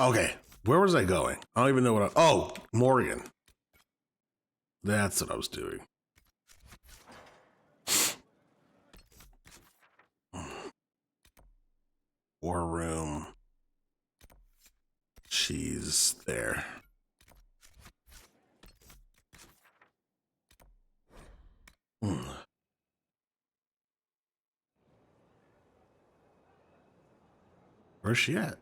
Okay, where was I going? I don't even know what I... Oh, Morgan. That's what I was doing. War room. She's there. Where's she at?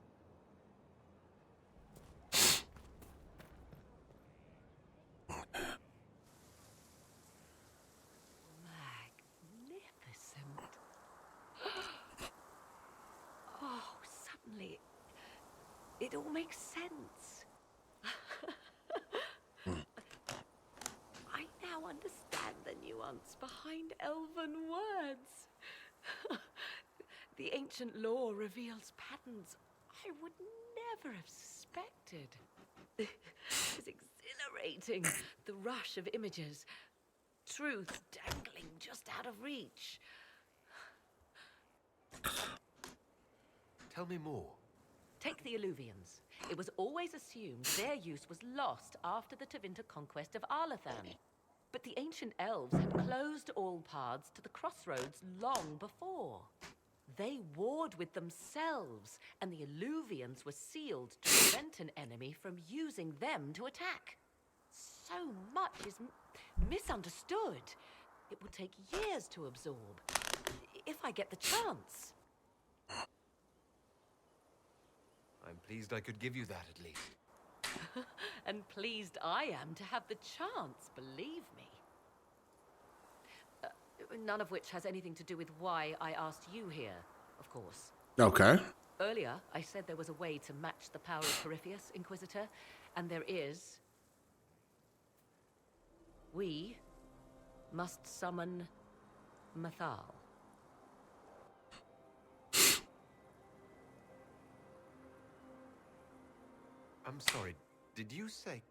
Magnificent. Oh, suddenly it all makes sense. I now understand the nuance behind elven words. The ancient lore reveals patterns I would never have suspected. It's exhilarating, the rush of images, truth dangling just out of reach. Tell me more. Take the Alluvians. It was always assumed their use was lost after the Tevinter conquest of Arlathan. But the ancient elves had closed all paths to the crossroads long before. They warred with themselves, and the Alluvians were sealed to prevent an enemy from using them to attack. So much is misunderstood. It will take years to absorb, if I get the chance. I'm pleased I could give you that at least. And pleased I am to have the chance, believe me. None of which has anything to do with why I asked you here, of course. Okay. Earlier, I said there was a way to match the power of Corypheus, Inquisitor, and there is. We must summon Mathal. I'm sorry, did you say...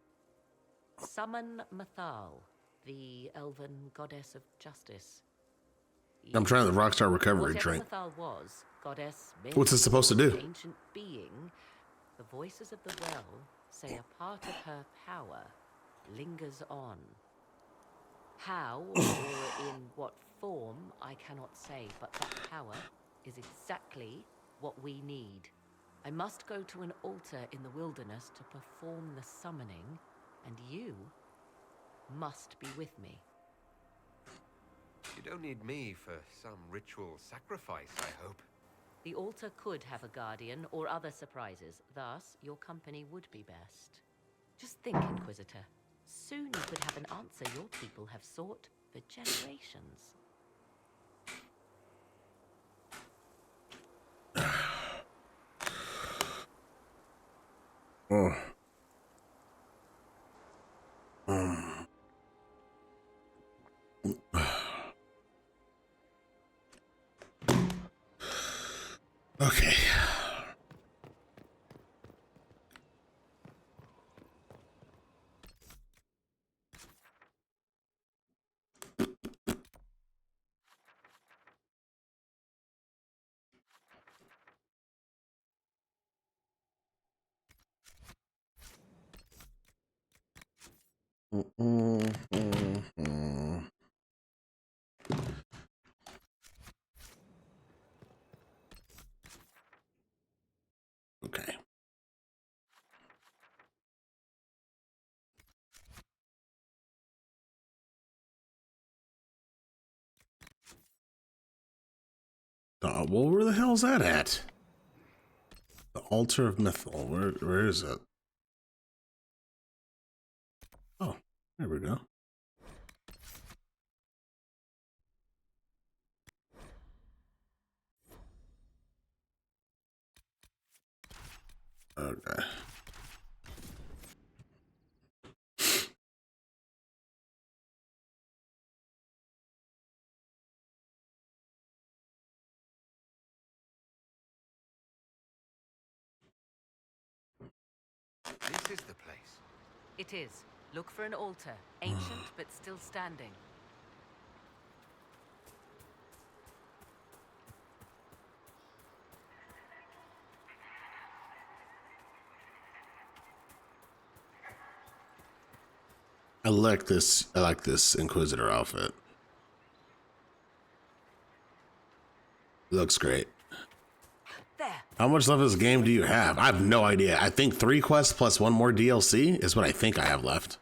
Summon Mathal, the elven goddess of justice. I'm trying the Rockstar recovery Whatever drink. Mathal was, goddess, myth, What's it supposed to do? ancient being, the voices of the well say a part of her power lingers on. How or in what form, I cannot say, but that power is exactly what we need. I must go to an altar in the wilderness to perform the summoning, and you must be with me. You don't need me for some ritual sacrifice, I hope. The altar could have a guardian or other surprises, thus your company would be best. Just think, Inquisitor. Soon you could have an answer your people have sought for generations. Oh. Okay. Okay. Well, where the hell's that at? The altar of Mythal. Where is it? Oh, there we go. Okay. This is the place. It is. Look for an altar, ancient but still standing. I like this. I like this Inquisitor outfit. Looks great. There. How much left of this game do you have? I have no idea. I think 3 quests plus 1 more DLC is what I think I have left.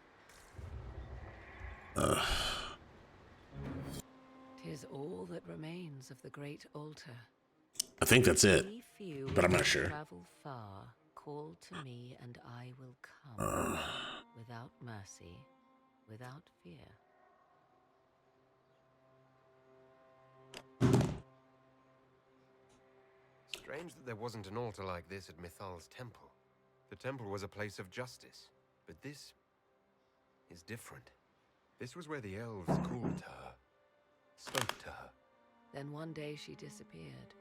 Tis all that remains of the great altar. I think that's it. We few but I'm not who sure. Travel far, call to me, and I will come. Without mercy, without fear. Strange that there wasn't an altar like this at Mithal's temple. The temple was a place of justice, but this is different. This was where the elves called to her, spoke to her. Then one day she disappeared,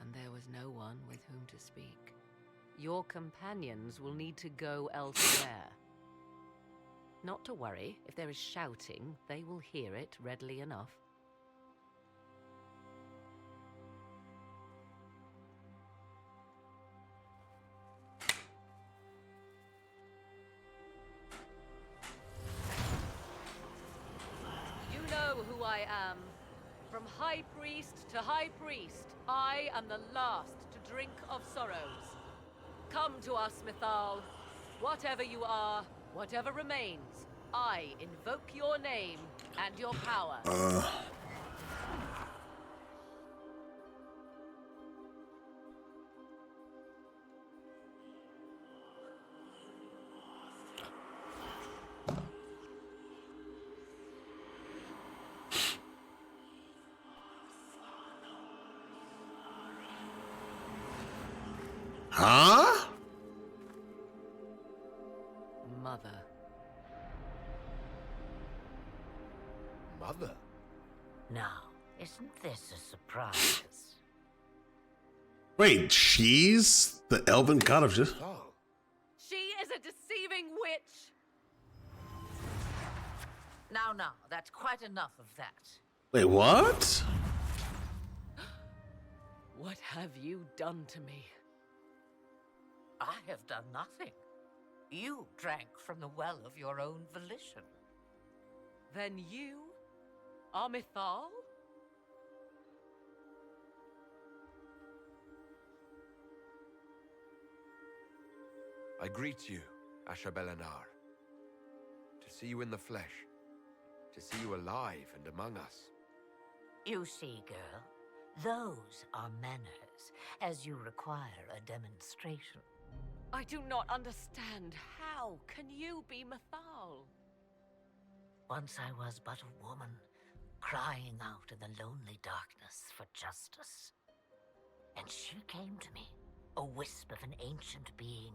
and there was no one with whom to speak. Your companions will need to go elsewhere. Not to worry, if there is shouting, they will hear it readily enough. You know who I am. From High Priest to High Priest, I am the last to drink of sorrows. Come to us, Mithal. Whatever you are, whatever remains, I invoke your name and your power. Huh? Mother. Mother? Now, isn't this a surprise? Wait, she's the elven god of just. Oh, She is a deceiving witch! Now, that's quite enough of that. Wait, what? What have you done to me? I have done nothing. You drank from the well of your own volition. Then you are Mithal? I greet you, Asher Belenar. To see you in the flesh. To see you alive and among us. You see, girl, those are manners, as you require a demonstration. I do not understand. How can you be Mithal? Once I was but a woman, crying out in the lonely darkness for justice. And she came to me, a wisp of an ancient being,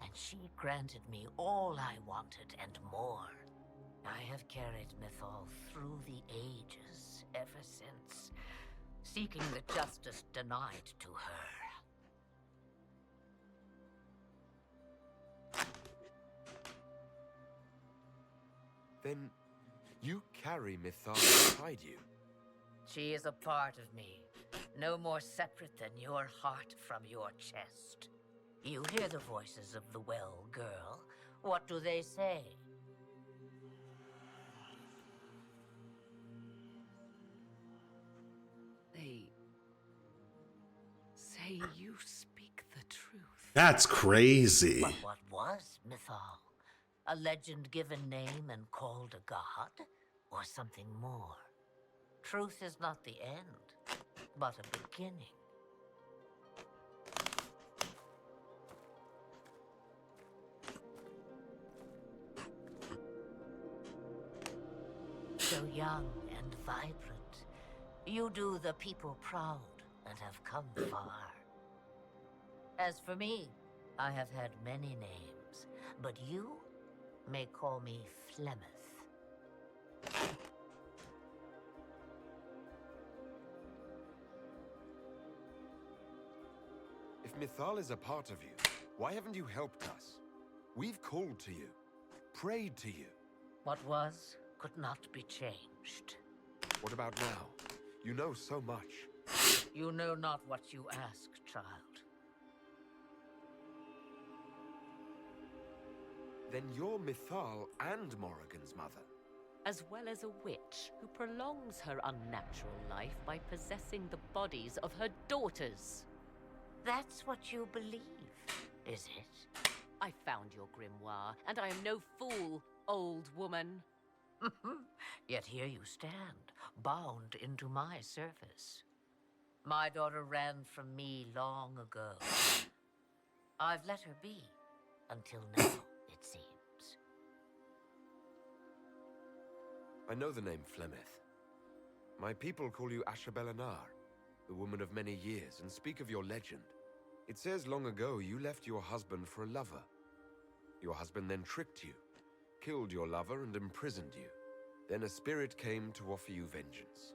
and she granted me all I wanted and more. I have carried Mithal through the ages ever since, seeking the justice denied to her. Then you carry Mithal inside you. She is a part of me, no more separate than your heart from your chest. You hear the voices of the well, girl. What do they say? They say you speak the truth. That's crazy. But what was Mithal? A legend given name and called a god? Or something more? Truth is not the end, but a beginning. So young and vibrant, you do the people proud and have come far. As for me, I have had many names, but you may call me Flemeth. If Mithal is a part of you, why haven't you helped us? We've called to you, prayed to you. What was could not be changed. What about now? You know so much. You know not what you ask, child. Then you're Mythal and Morrigan's mother. As well as a witch who prolongs her unnatural life by possessing the bodies of her daughters. That's what you believe, is it? I found your grimoire, and I am no fool, old woman. Yet here you stand, bound into my service. My daughter ran from me long ago. I've let her be, until now, it seems. I know the name Flemeth. My people call you Asha Belenar, the woman of many years, and speak of your legend. It says long ago you left your husband for a lover. Your husband then tricked you, killed your lover, and imprisoned you. Then a spirit came to offer you vengeance.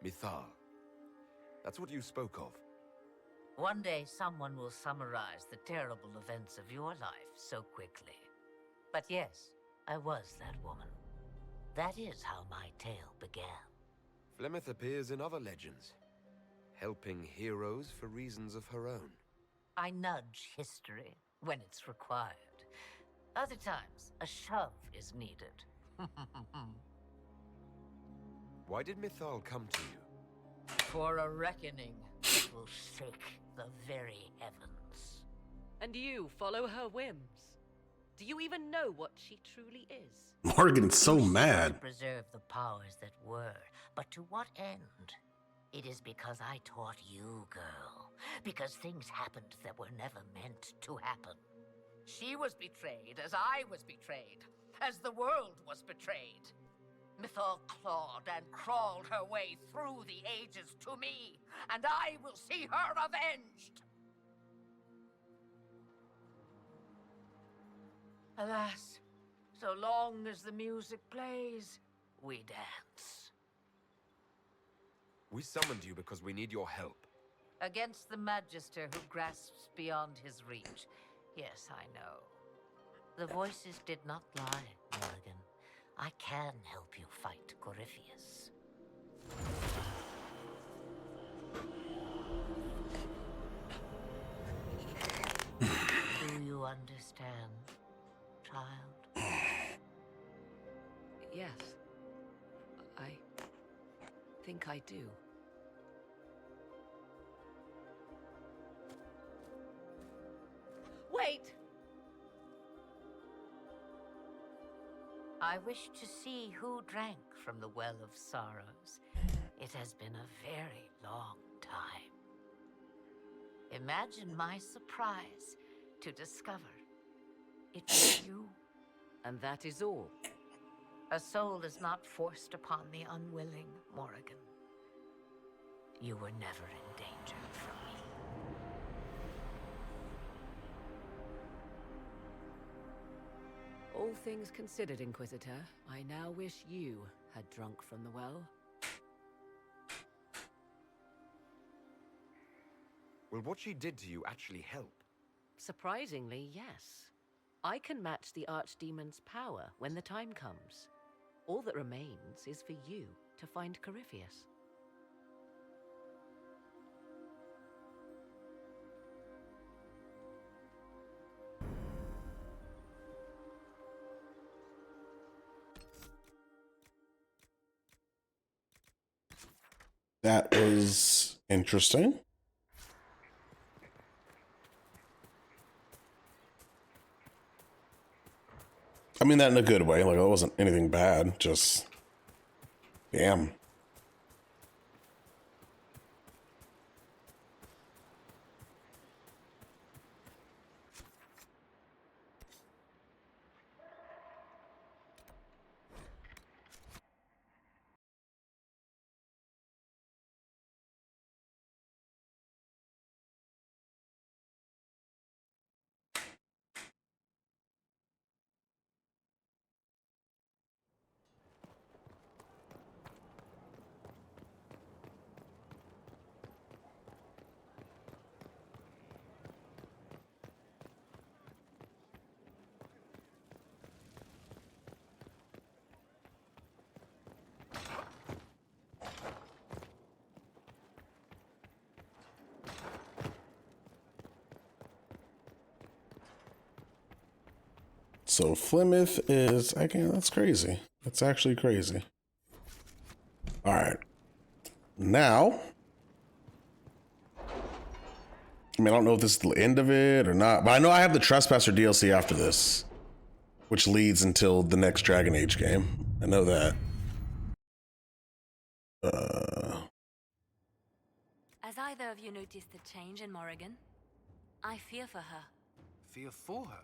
Mythal. That's what you spoke of. One day someone will summarize the terrible events of your life so quickly. But yes, I was that woman. That is how my tale began. Flemeth appears in other legends, helping heroes for reasons of her own. I nudge history when it's required. Other times, a shove is needed. Why did Mythal come to you? For a reckoning that will shake the very heavens. And you follow her whims. Do you even know what she truly is? Morgan's so You seek mad. to preserve the powers that were, but to what end? It is because I taught you, girl. Because things happened that were never meant to happen. She was betrayed as I was betrayed, as the world was betrayed. Mythal clawed and crawled her way through the ages to me, and I will see her avenged! Alas, so long as the music plays, we dance. We summoned you because we need your help. Against the Magister who grasps beyond his reach. Yes, I know. The voices did not lie, Morrigan. I can help you fight Corypheus. Do you understand, child? Yes. I think I do. Wait! I wish to see who drank from the Well of Sorrows. It has been a very long time. Imagine my surprise to discover it was you. And that is all. A soul is not forced upon the unwilling, Morrigan. You were never in danger from me. All things considered, Inquisitor, I now wish you had drunk from the well. Will what she did to you actually help? Surprisingly, yes. I can match the Archdemon's power when the time comes. All that remains is for you to find Corypheus. That was interesting. I mean that in a good way. Like, it wasn't anything bad. Just, damn. So Flemeth is, again, that's crazy. That's actually crazy. All right. Now, I mean, I don't know if this is the end of it or not, but I know I have the Trespasser DLC after this, which leads until the next Dragon Age game. I know that. Has either of you noticed a change in Morrigan? I fear for her. Fear for her,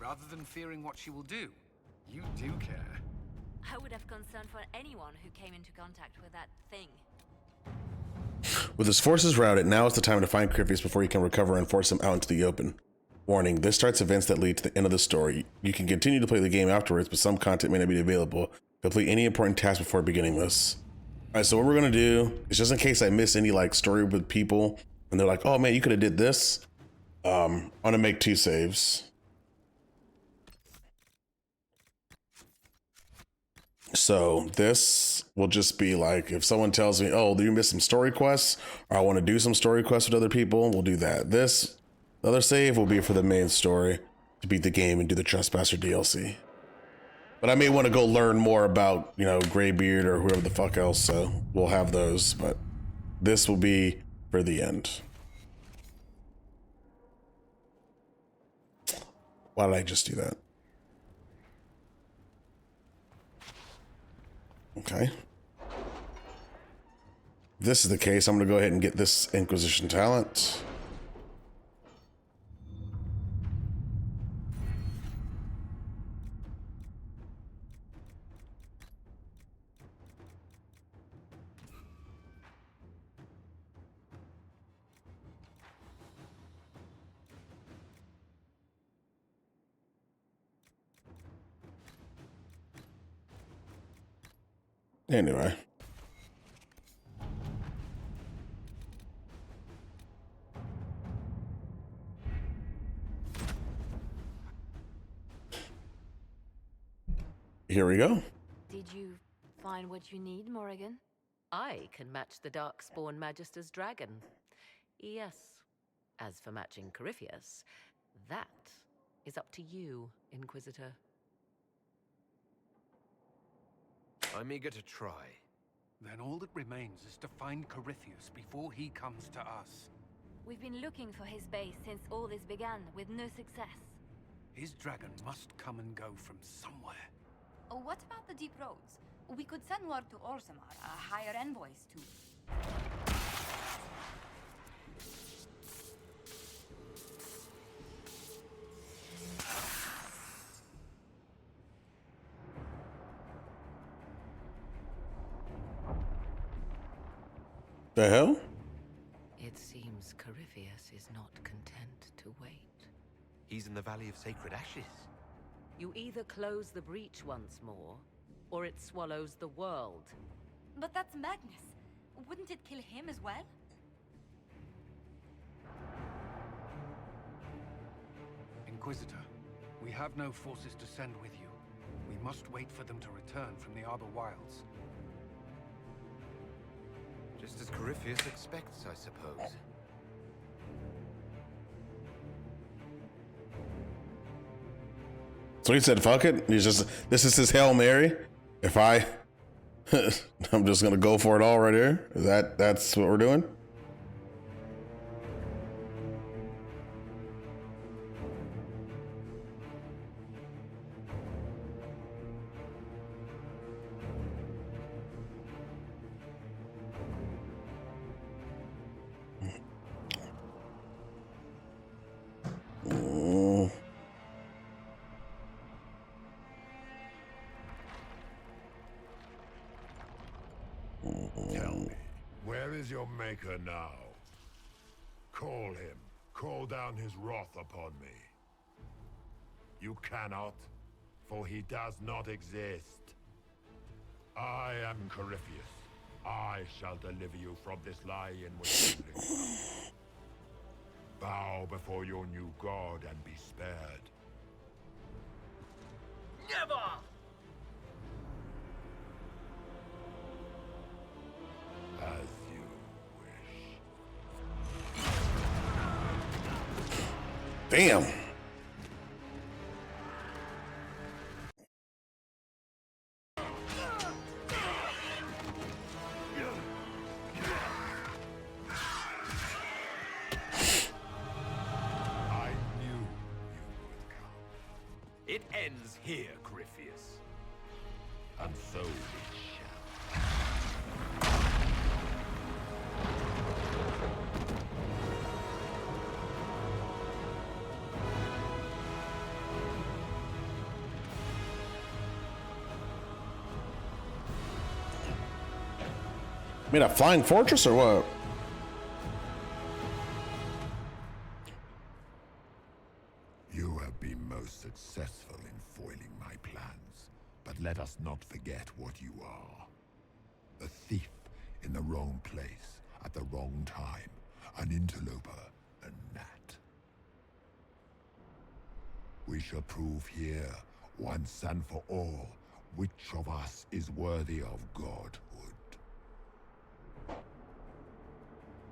rather than fearing what she will do. You do care. I would have concern for anyone who came into contact with that thing. With his forces routed, now is the time to find Crifius before he can recover and force him out into the open. Warning, this starts events that lead to the end of the story. You can continue to play the game afterwards, but some content may not be available. Complete any important task before beginning this. Alright, so what we're gonna do is, just in case I miss any like story with people and they're like, oh man, you could have did this. I'm gonna make 2 saves. So this will just be like, if someone tells me, oh, you missed some story quests, or I want to do some story quests with other people, we'll do that. The other save will be for the main story, to beat the game and do the Trespasser DLC. But I may want to go learn more about, you know, Greybeard or whoever the fuck else, so we'll have those, but this will be for the end. Why did I just do that? Okay. If this is the case, I'm going to go ahead and get this Inquisition talent. Anyway. Here we go. Did you find what you need, Morrigan? I can match the Darkspawn Magister's dragon. Yes. As for matching Corypheus, that is up to you, Inquisitor. I'm eager to try. Then all that remains is to find Corypheus before he comes to us. We've been looking for his base since all this began, with no success. His dragon must come and go from somewhere. Oh, what about the deep roads? We could send word to Orzammar, hire envoys to... The hell? It seems Corypheus is not content to wait. He's in the Valley of Sacred Ashes. You either close the breach once more, or it swallows the world. But that's Magnus. Wouldn't it kill him as well? Inquisitor, we have no forces to send with you. We must wait for them to return from the Arbor Wilds. Just as Corypheus expects, I suppose. So he said, fuck it. He's just, this is his Hail Mary. If I'm just going to go for it all right here. That's what we're doing? Tell me, where is your maker now? Call him. Call down his wrath upon me. You cannot, for he does not exist. I am Corypheus. I shall deliver you from this lie in which you live. Bow before your new god and be spared. Never! As you wish. Damn. here, Griffius. And so it shall. I mean, a flying fortress or what? You have been most successful in foiling my plans, but let us not forget what you are. A thief in the wrong place at the wrong time, an interloper, a gnat. We shall prove here, once and for all, which of us is worthy of godhood.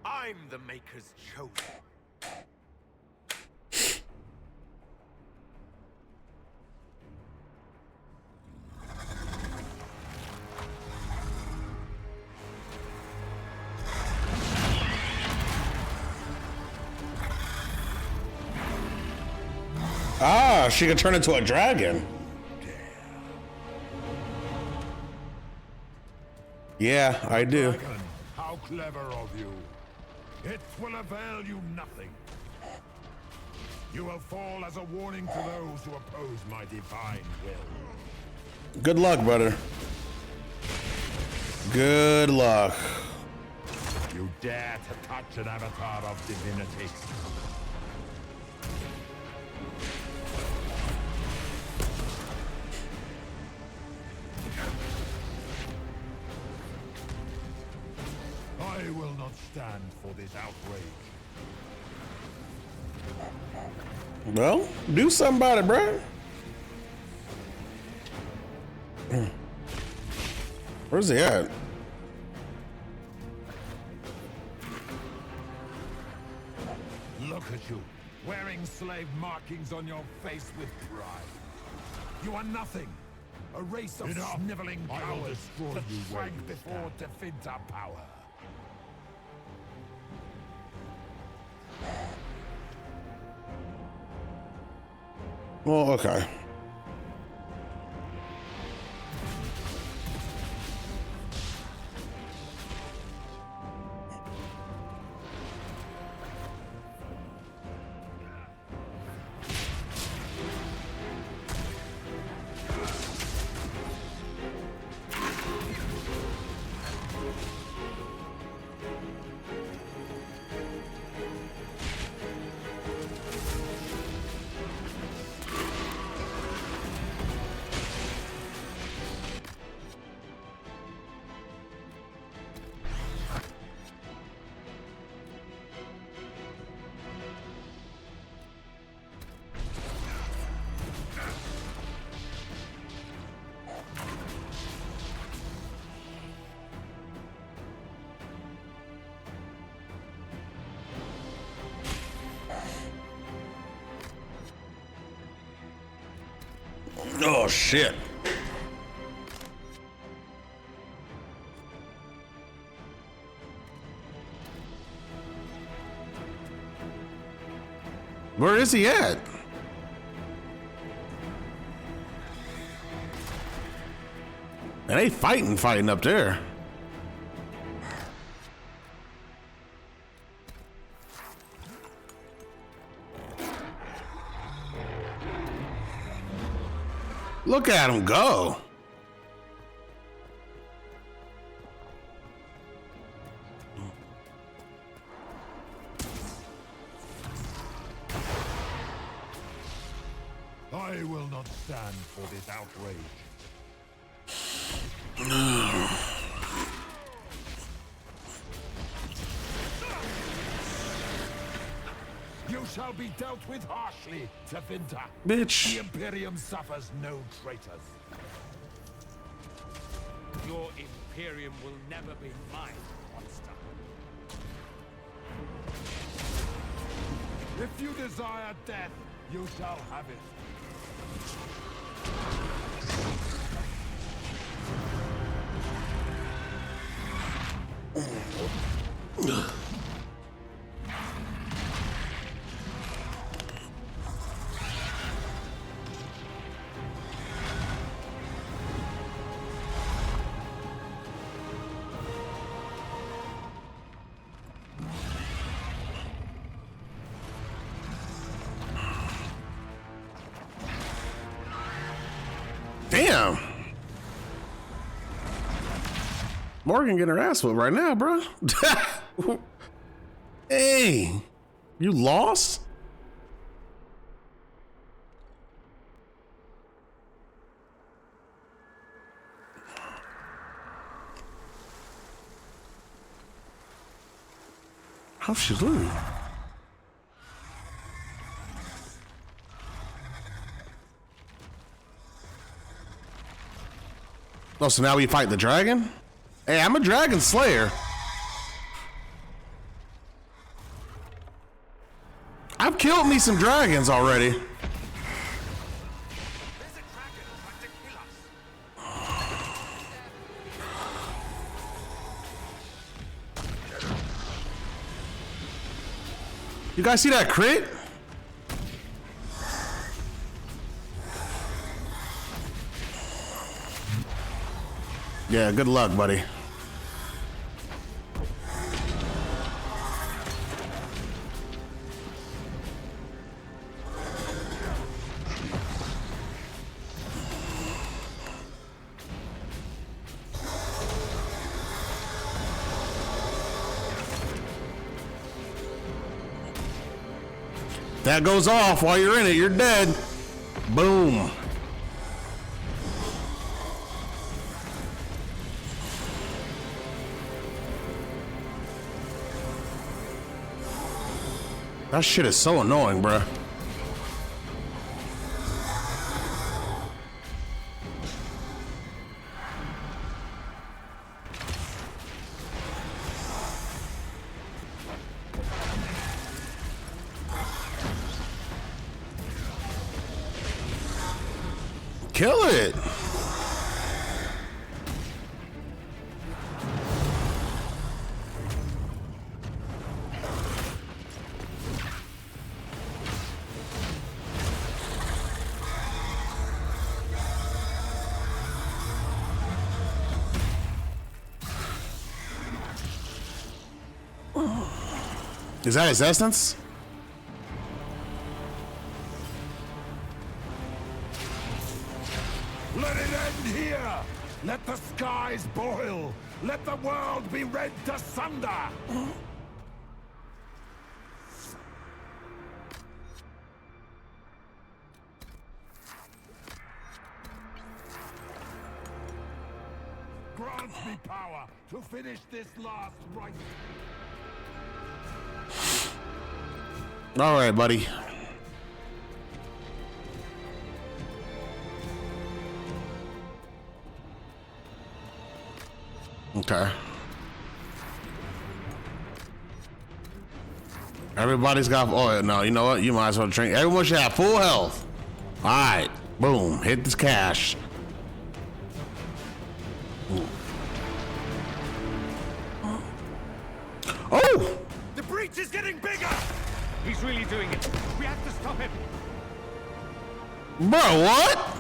I'm the Maker's chosen. Ah, she can turn into a dragon. Yeah, I do. Dragon, how clever of you. It will avail you nothing. You will fall as a warning to those who oppose my divine will. Good luck, brother. Good luck. You dare to touch an avatar of divinity. I will not stand for this outrage. Well, do something about it, bro. Where's he at? Look at you, wearing slave markings on your face with pride. You are nothing. A race of sniveling cowards that shrank before Dcarter power. Well, okay. Oh, shit. Where is he at? And they fighting up there. Look at him go. I will not stand for this outrage. You shall be dealt with harshly, Dcarter. Bitch. The Imperium suffers no traitors. Your Imperium will never be mine, monster. If you desire death, you shall have it. Damn. Morgan getting her ass whooped right now, bro. Hey, you lost? How's she lose? Oh, so now we fight the dragon? Hey, I'm a dragon slayer. I've killed me some dragons already. You guys see that crit? Yeah, good luck, buddy. That goes off while you're in it, you're dead. Boom. That shit is so annoying, bruh. Kill it. Is that his essence? Let it end here! Let the skies boil! Let the world be rent asunder! Grant me power to finish this last rite. All right, buddy. Okay. Everybody's got. Oh no, you know what? You might as well drink. Everyone should have full health. All right, boom. Hit this cash. Oh! The breach is getting bigger! He's really doing it. We have to stop him. Bro, what?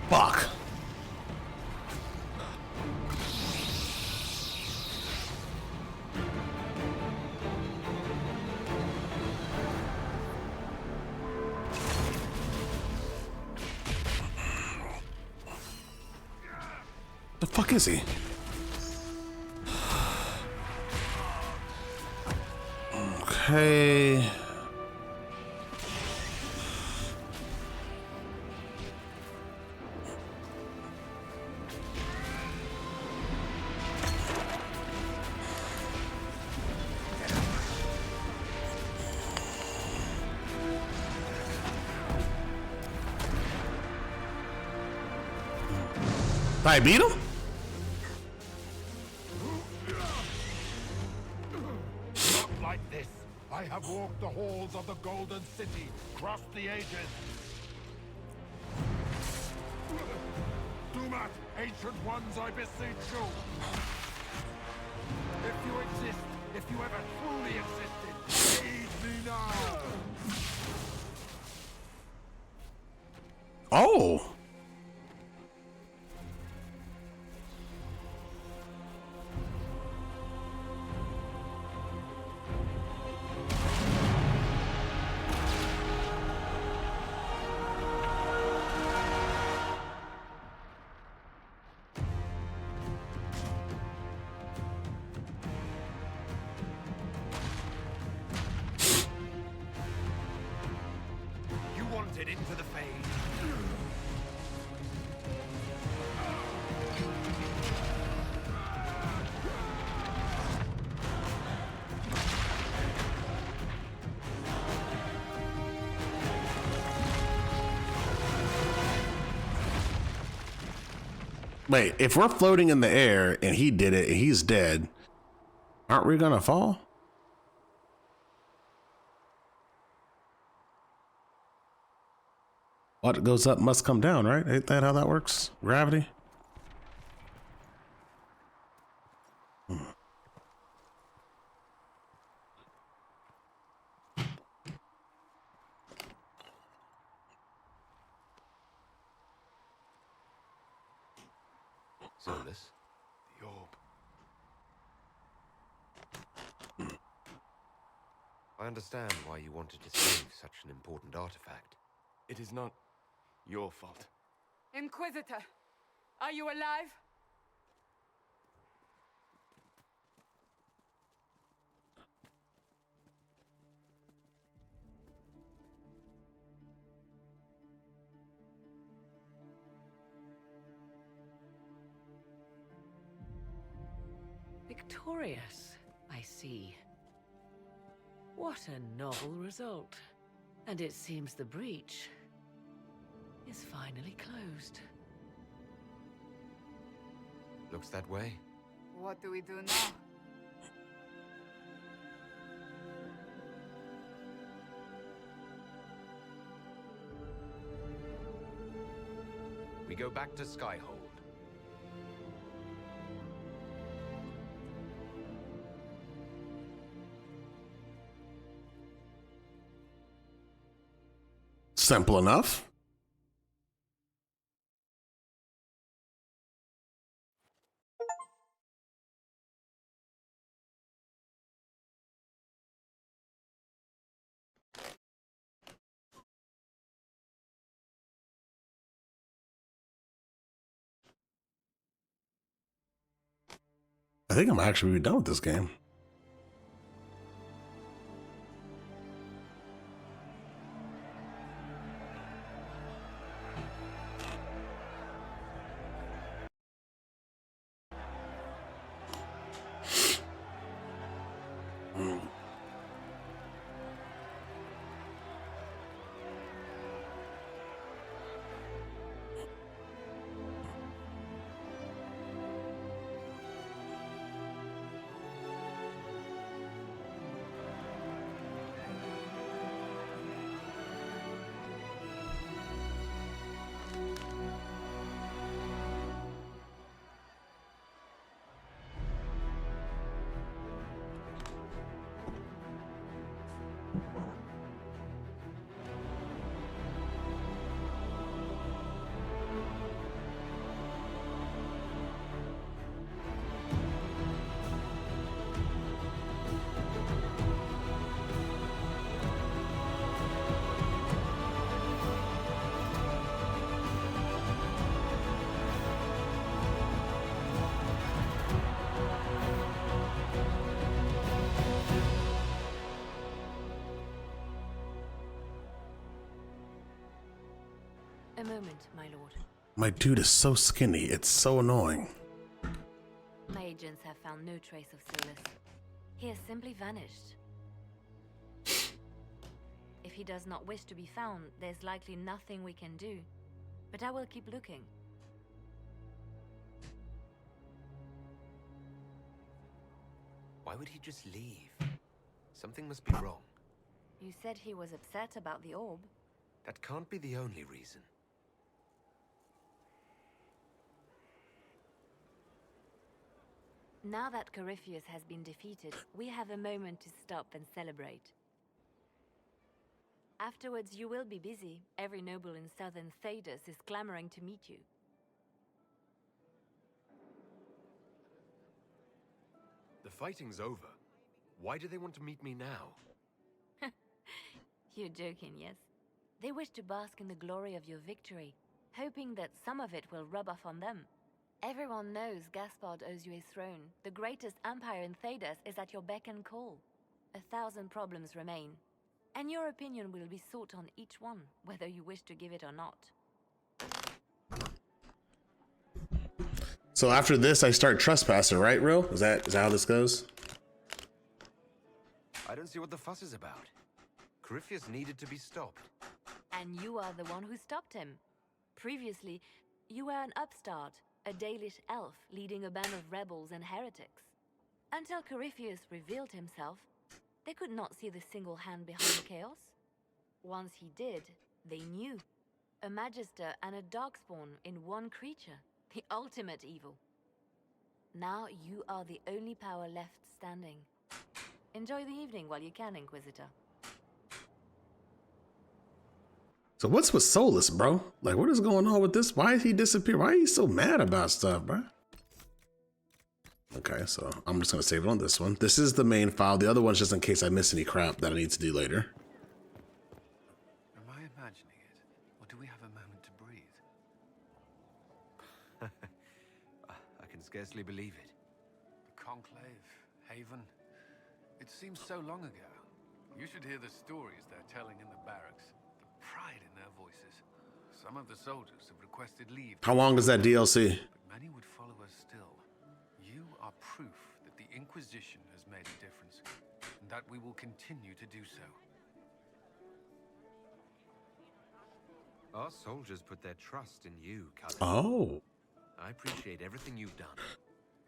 Fuck. The fuck is he? Okay. I beat him? Not like this. I have walked the halls of the Golden City, crossed the ages. Do Tiamat! Ancient ones, I beseech you! If you exist, if you ever truly existed, aid me now! Oh! You wanted into the Fade. Wait, if we're floating in the air and he did it and he's dead, aren't we gonna fall? What goes up must come down, right? Ain't that how that works? Gravity? Solus. The orb. I understand why you wanted to save such an important artifact. It is not your fault. Inquisitor, are you alive? Victorious, I see. What a novel result. And it seems the breach is finally closed. Looks that way. What do we do now? We go back to Skyhold. Simple enough. I think I'm actually done with this game. A moment, my lord. My dude is so skinny, it's so annoying. My agents have found no trace of Solus. He has simply vanished. If he does not wish to be found, there's likely nothing we can do. But I will keep looking. Why would he just leave? Something must be wrong. You said he was upset about the orb. That can't be the only reason. Now that Corypheus has been defeated, we have a moment to stop and celebrate. Afterwards, you will be busy. Every noble in southern Thedas is clamoring to meet you. The fighting's over. Why do they want to meet me now? You're joking, yes? They wish to bask in the glory of your victory, hoping that some of it will rub off on them. Everyone knows Gaspard owes you a throne. The greatest empire in Thedas is at your beck and call. 1,000 problems remain, and your opinion will be sought on each one, whether you wish to give it or not. So after this, I start Trespasser, right, Ro? Is that how this goes? I don't see what the fuss is about. Corypheus needed to be stopped. And you are the one who stopped him. Previously, you were an upstart, a Dalish elf leading a band of rebels and heretics. Until Corypheus revealed himself, they could not see the single hand behind the chaos. Once he did, they knew. A Magister and a Darkspawn in one creature, the ultimate evil. Now you are the only power left standing. Enjoy the evening while you can, Inquisitor. So what's with Solus, bro? Like, what is going on with this? Why did he disappear? Why are you so mad about stuff, bro? Okay, so I'm just gonna save it on this one. This is the main file. The other one's just in case I miss any crap that I need to do later. Am I imagining it? Or do we have a moment to breathe? I can scarcely believe it. The Conclave, Haven. It seems so long ago. You should hear the stories they're telling in the barracks. The pride in their voices. Some of the soldiers have requested leave. How long is that DLC? But many would follow us still. You are proof that the Inquisition has made a difference, and that we will continue to do so. Our soldiers put their trust in you, cousin. Oh. I appreciate everything you've done.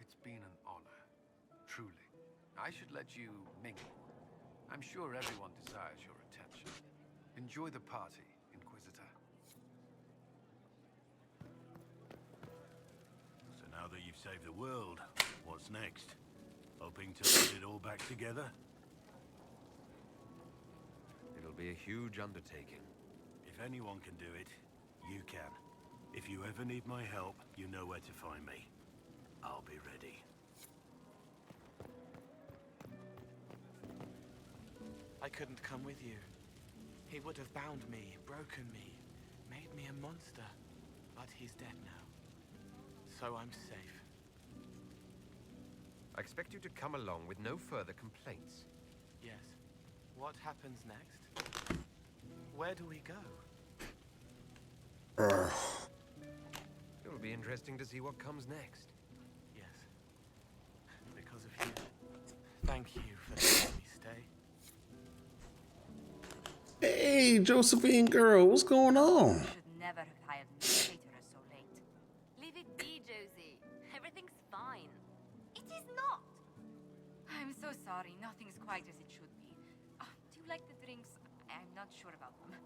It's been an honor. Truly. I should let you mingle. I'm sure everyone desires your attention. Enjoy the party, Inquisitor. So now that you've saved the world, what's next? Hoping to put it all back together? It'll be a huge undertaking. If anyone can do it, you can. If you ever need my help, you know where to find me. I'll be ready. I couldn't come with you. He would have bound me, broken me, made me a monster. But he's dead now. So I'm safe. I expect you to come along with no further complaints. Yes. What happens next? Where do we go? It'll be interesting to see what comes next. Yes. Because of you. Thank you for letting me stay. Hey, Josephine girl, what's going on? Should never have hired an traitor so late. Leave it be, Josie. Everything's fine. It is not. I'm so sorry. Nothing's quite as it should be. Do you like the drinks? I'm not sure about them.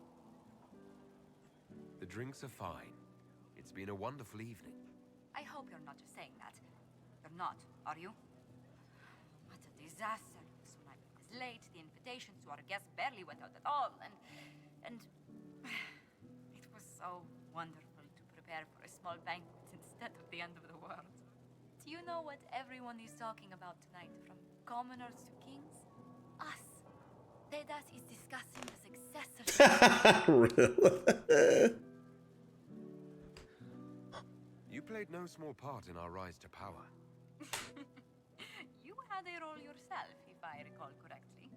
The drinks are fine. It's been a wonderful evening. I hope you're not just saying that. You're not, are you? What a disaster. So my was late. The invitations to our guests barely went out at all, and it was so wonderful to prepare for a small banquet instead of the end of the world. Do you know what everyone is talking about tonight, from commoners to kings? Us. Thedas is discussing the successor. Really? You played no small part in our rise to power. You had a role yourself, if I recall correctly.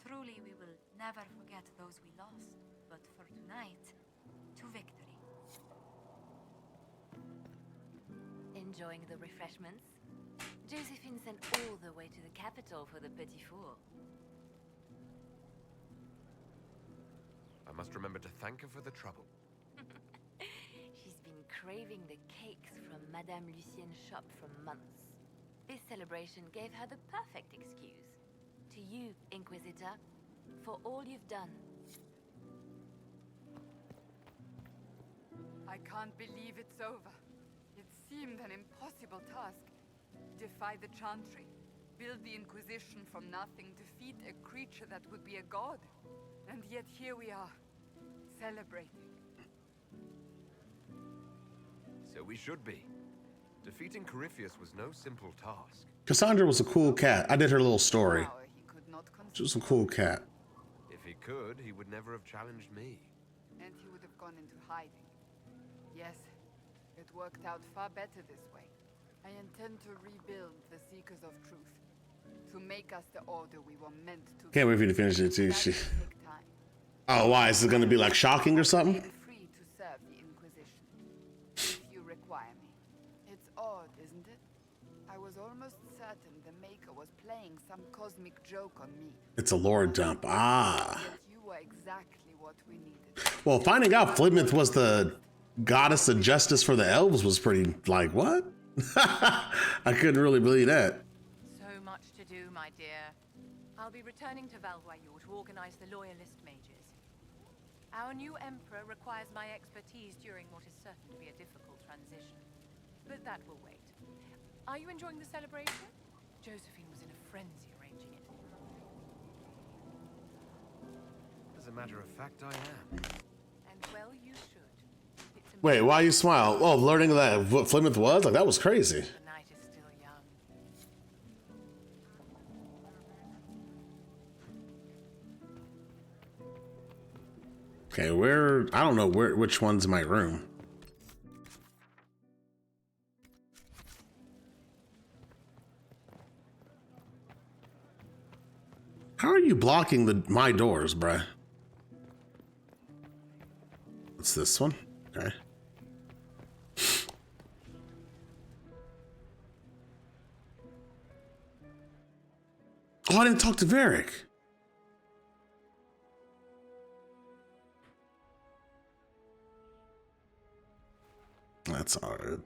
Truly, we will never forget those we lost. But for tonight, to victory. Enjoying the refreshments? Josephine sent all the way to the capital for the petit four. I must remember to thank her for the trouble. She's been craving the cakes from Madame Lucien's shop for months. This celebration gave her the perfect excuse. To you, Inquisitor, for all you've done. I can't believe it's over. It seemed an impossible task. Defy the Chantry, build the Inquisition from nothing, defeat a creature that would be a god. And yet here we are, celebrating. So we should be. Defeating Corypheus was no simple task. Cassandra was a cool cat. I did her little story. Power he could not She was a cool cat. If he could, he would never have challenged me. And he would have gone into hiding. Yes, it worked out far better this way. I intend to rebuild the Seekers of Truth. To make us the order we were meant to. Can't wait for you to finish it too. That will take time. Oh, why? Is it gonna be like shocking or something? I'm free to serve the Inquisition. If you require me. It's odd, isn't it? I was almost certain the Maker was playing some cosmic joke on me. It's a lore dump. Ah. Yet you were exactly what we needed. Well, finding out Flimith was the goddess of justice for the elves was pretty, like, what? I couldn't really believe that. So much to do, my dear. I'll be returning to Valvoyou to organize the Loyalist mages. Our new Emperor requires my expertise during what is certain to be a difficult transition. But that will wait. Are you enjoying the celebration? Josephine was in a frenzy arranging it. As a matter of fact, I am. And well, you should. Wait, why you smile? Oh, learning that what Flimith was? Like, that was crazy. The night is still young. Okay, where? I don't know which one's my room. How are you blocking my doors, bruh? What's this one? Okay. Oh, I didn't talk to Varric. That's all right.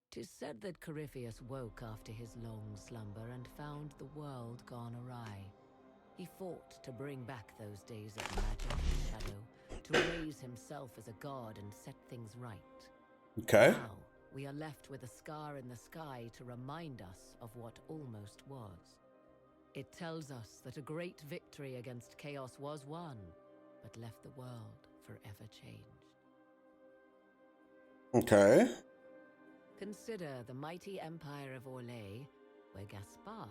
Tis said that Corypheus woke after his long slumber and found the world gone awry. He fought to bring back those days of magic and shadow, to raise himself as a god and set things right. Okay. Now, we are left with a scar in the sky to remind us of what almost was. It tells us that a great victory against chaos was won, but left the world forever changed. Okay. Consider the mighty empire of Orlais, where Gaspar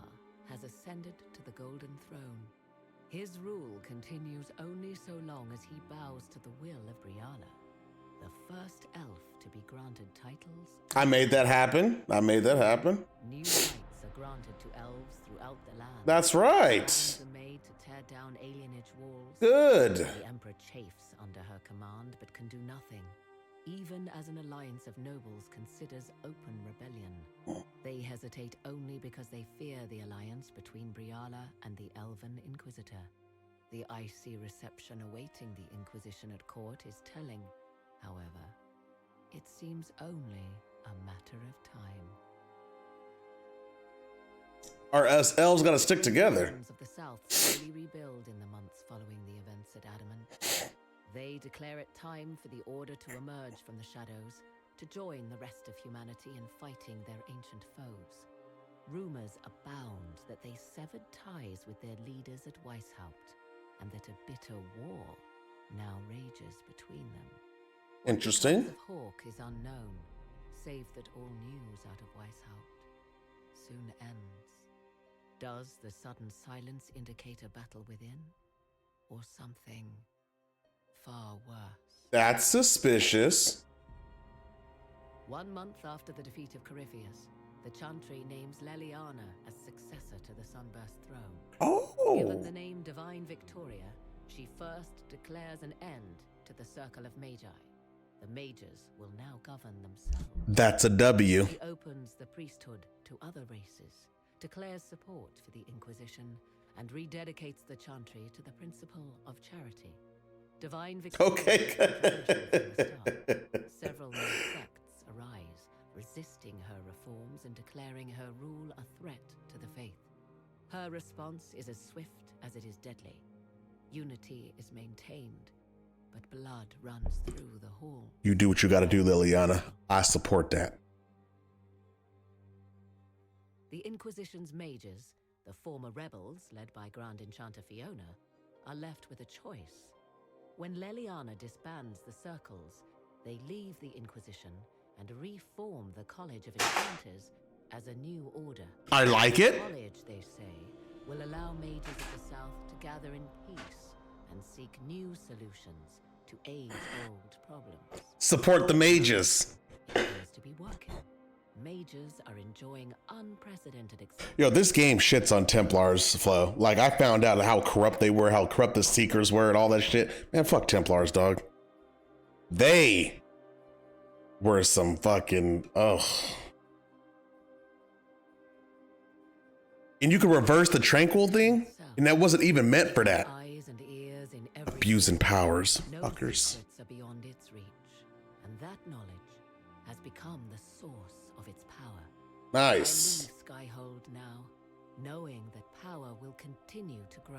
has ascended to the Golden Throne. His rule continues only so long as he bows to the will of Brianna, the first elf to be granted titles. I made that happen. New rights are granted to elves throughout the land. That's right. Plans are made to tear down alienage walls. Good. The Emperor chafes under her command, but can do nothing. Even as an alliance of nobles considers open rebellion. They hesitate only because they fear the alliance between Briala and the Elven Inquisitor. The icy reception awaiting the Inquisition at court is telling. However, it seems only a matter of time. Are us elves gonna stick together? The of the South slowly rebuild in the months following the events at Adamant. They declare it time for the Order to emerge from the shadows, to join the rest of humanity in fighting their ancient foes. Rumors abound that they severed ties with their leaders at Weishaupt, and that a bitter war now rages between them. Interesting. The Hawk is unknown, save that all news out of Weishaupt soon ends. Does the sudden silence indicate a battle within, or something far worse? That's suspicious. 1 month after the defeat of Corypheus, the Chantry names Leliana as successor to the Sunburst throne. Oh! Given the name Divine Victoria, she first declares an end to the Circle of Magi. The mages will now govern themselves. That's a W. She opens the priesthood to other races, declares support for the Inquisition and rededicates the chantry to the principle of charity. Divine victory. Okay. Several new sects arise, resisting her reforms and declaring her rule a threat to the faith. Her response is as swift as it is deadly. Unity is maintained, but blood runs through the hall. You do what you gotta do, Liliana. I support that. The Inquisition's mages, the former rebels led by Grand Enchanter Fiona, are left with a choice. When Leliana disbands the circles, they leave the Inquisition and reform the College of Enchanters as a new order. I like it. The college, they say, will allow mages of the South to gather in peace and seek new solutions to age-old problems. Support the mages. It appears to be working. Mages are enjoying unprecedented Yo, this game shits on Templars, Flo. Like, I found out how corrupt they were, how corrupt the Seekers were, and all that shit. Man, fuck Templars, dog. They were some fucking, ugh. And you could reverse the Tranquil thing, and that wasn't even meant for that. Eyes and ears in every Abusing powers, no fuckers. secrets are beyond its reach, and that knowledge has become the source of its power. Nice. I leave Skyhold now, knowing that power will continue to grow.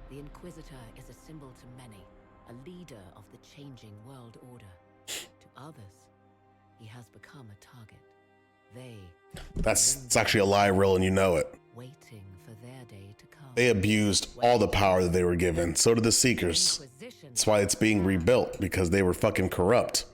The Inquisitor is a symbol to many, a leader of the changing world order. To others, he has become a target. It's actually a lie, Rill, and you know it. Waiting for their day to come. They abused all the power that they were given. So did the Seekers. That's why it's being rebuilt, because they were fucking corrupt.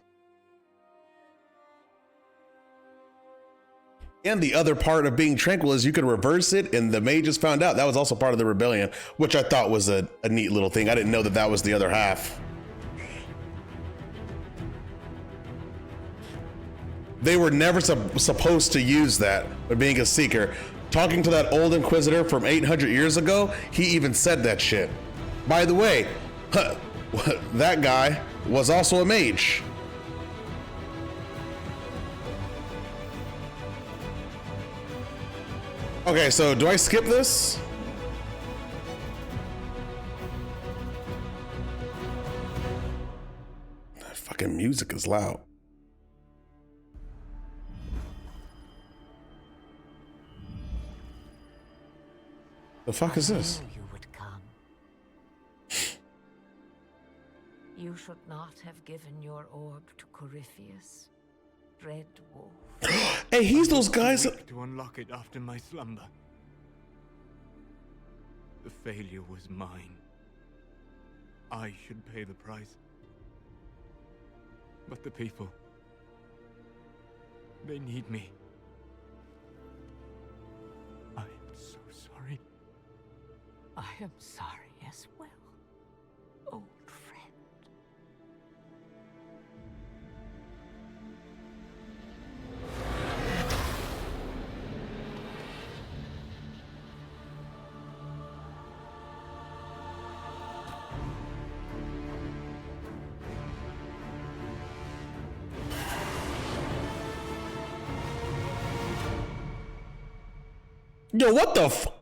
And the other part of being tranquil is you could reverse it, and the mages found out that was also part of the rebellion, which I thought was a neat little thing. I didn't know that that was the other half. They were never supposed to use that, but being a Seeker. Talking to that old Inquisitor from 800 years ago, he even said that shit. By the way, that guy was also a mage. Okay, so do I skip this? That fucking music is loud. The fuck is this? I knew you would come. You should not have given your orb to Corypheus, Red Wolf. Hey, he's those guys that... To unlock it after my slumber. The failure was mine. I should pay the price. But the people... they need me. I am so sorry. I am sorry as well, old friend. Yo, what the fuck?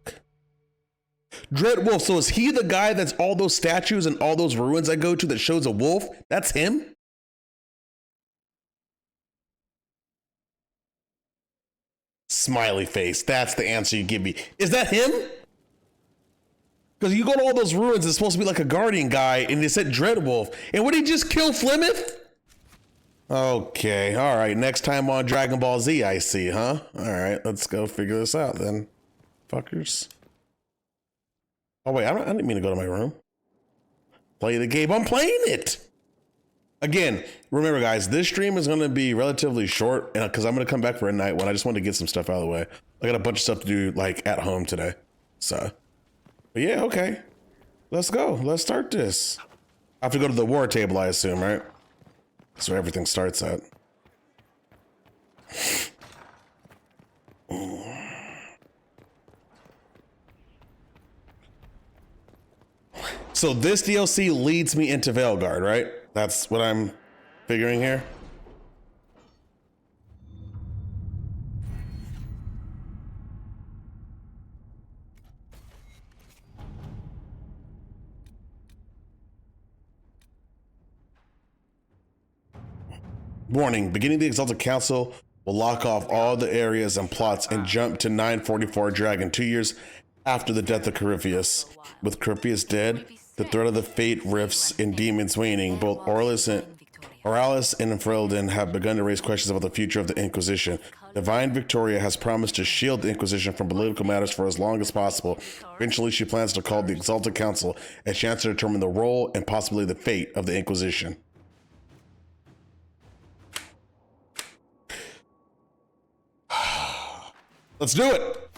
Dread Wolf, so is he the guy that's all those statues and all those ruins I go to that shows a wolf? That's him? Smiley face, that's the answer you give me. Is that him? Because you go to all those ruins, it's supposed to be like a guardian guy, and they said Dread Wolf. And would he just kill Flemeth? Okay, all right, next time on Dragon Ball Z, I see, huh? All right, let's go figure this out then, fuckers. Oh wait, I didn't mean to go to my room. Play the game, I'm playing it! Again, remember guys, this stream is gonna be relatively short because I'm gonna come back for a night one. I just wanted to get some stuff out of the way. I got a bunch of stuff to do like at home today. So, but yeah, okay. Let's go, let's start this. I have to go to the war table, I assume, right? That's where everything starts at. So this DLC leads me into Veilguard, right? That's what I'm figuring here. Warning, beginning the Exalted Council will lock off all the areas and plots and jump to 944 Dragon, 2 years after the death of Corypheus. With Corypheus dead, the threat of the fate rifts and demons waning, both Oralis and Ferelden have begun to raise questions about the future of the Inquisition. Divine Victoria has promised to shield the Inquisition from political matters for as long as possible. Eventually, she plans to call the Exalted Council a chance to determine the role and possibly the fate of the Inquisition. Let's do it!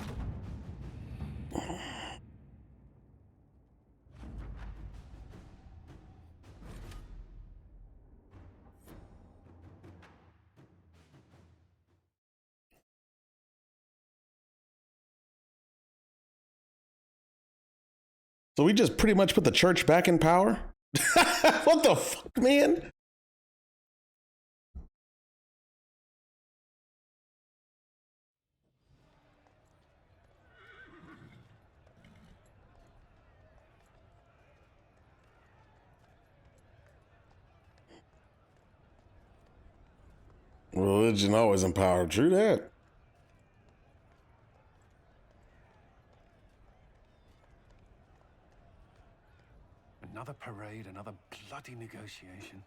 So we just pretty much put the church back in power? What the fuck, man? Religion always in power. True that. Another parade, another bloody negotiation.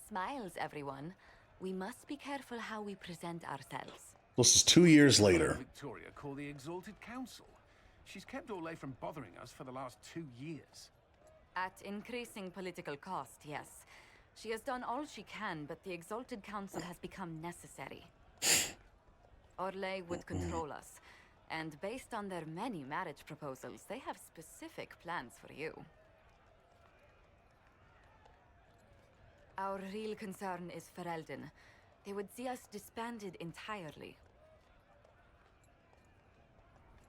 Smiles, everyone. We must be careful how we present ourselves. This is 2 years later. Victoria call the Exalted Council. She's kept Orlais from bothering us for the last 2 years. At increasing political cost, yes. She has done all she can, but the Exalted Council has become necessary. Orlais would control us, and based on their many marriage proposals, they have specific plans for you. Our real concern is Ferelden. They would see us disbanded entirely.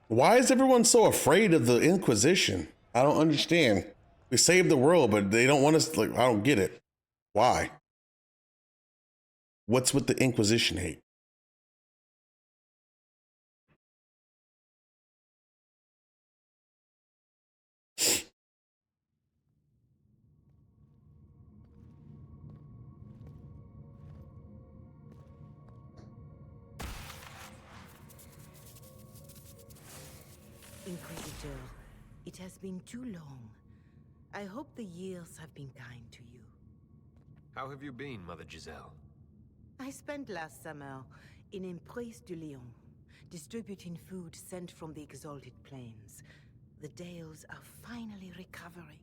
Why is everyone so afraid of the Inquisition? I don't understand. We saved the world, but they don't want us, like, I don't get it. Why? What's with the Inquisition hate? Inquisitor, it has been too long. I hope the years have been kind to you. How have you been, Mother Giselle? I spent last summer in Emprise du Lion, distributing food sent from the Exalted Plains. The Dales are finally recovering.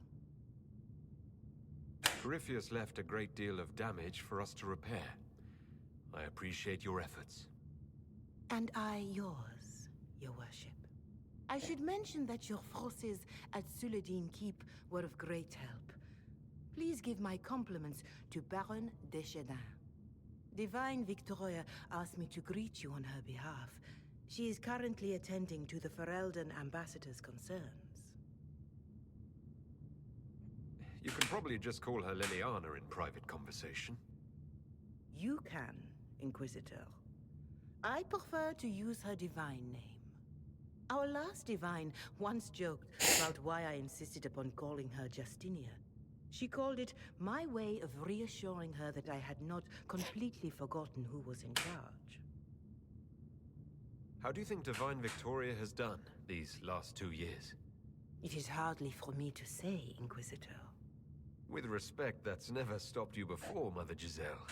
Corypheus left a great deal of damage for us to repair. I appreciate your efforts. And I yours, your worship. I should mention that your forces at Suladin Keep were of great help. Please give my compliments to Baron Deschedin. Divine Victoria asked me to greet you on her behalf. She is currently attending to the Ferelden ambassador's concerns. You can probably just call her Liliana in private conversation. You can, Inquisitor. I prefer to use her divine name. Our last divine once joked about why I insisted upon calling her Justinia. She called it my way of reassuring her that I had not completely forgotten who was in charge. How do you think Divine Victoria has done these last 2 years? It is hardly for me to say, Inquisitor. With respect, that's never stopped you before, Mother Giselle.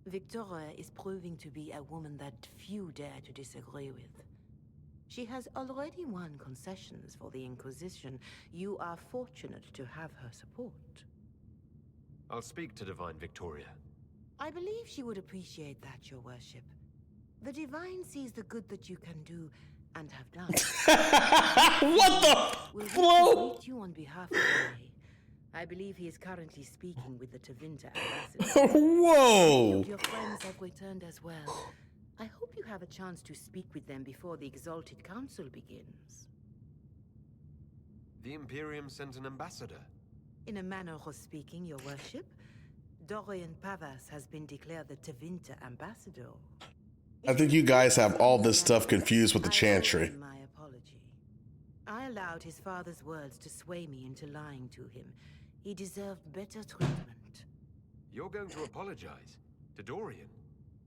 Victoria is proving to be a woman that few dare to disagree with. She has already won concessions for the Inquisition. You are fortunate to have her support. I'll speak to Divine Victoria. I believe she would appreciate that, your worship. The Divine sees the good that you can do and have done. What the We'll flow? greet you on behalf of Ray. I believe he is currently speaking with the Tevinter ambassador. Whoa! Your friends have returned as well. I hope you have a chance to speak with them before the Exalted Council begins. The Imperium sent an ambassador. In a manner of speaking, your worship, Dorian Pavas has been declared the Tevinter ambassador. I think you guys have all this stuff confused with the Chantry. My apology. I allowed his father's words to sway me into lying to him. He deserved better treatment. You're going to apologize? To Dorian?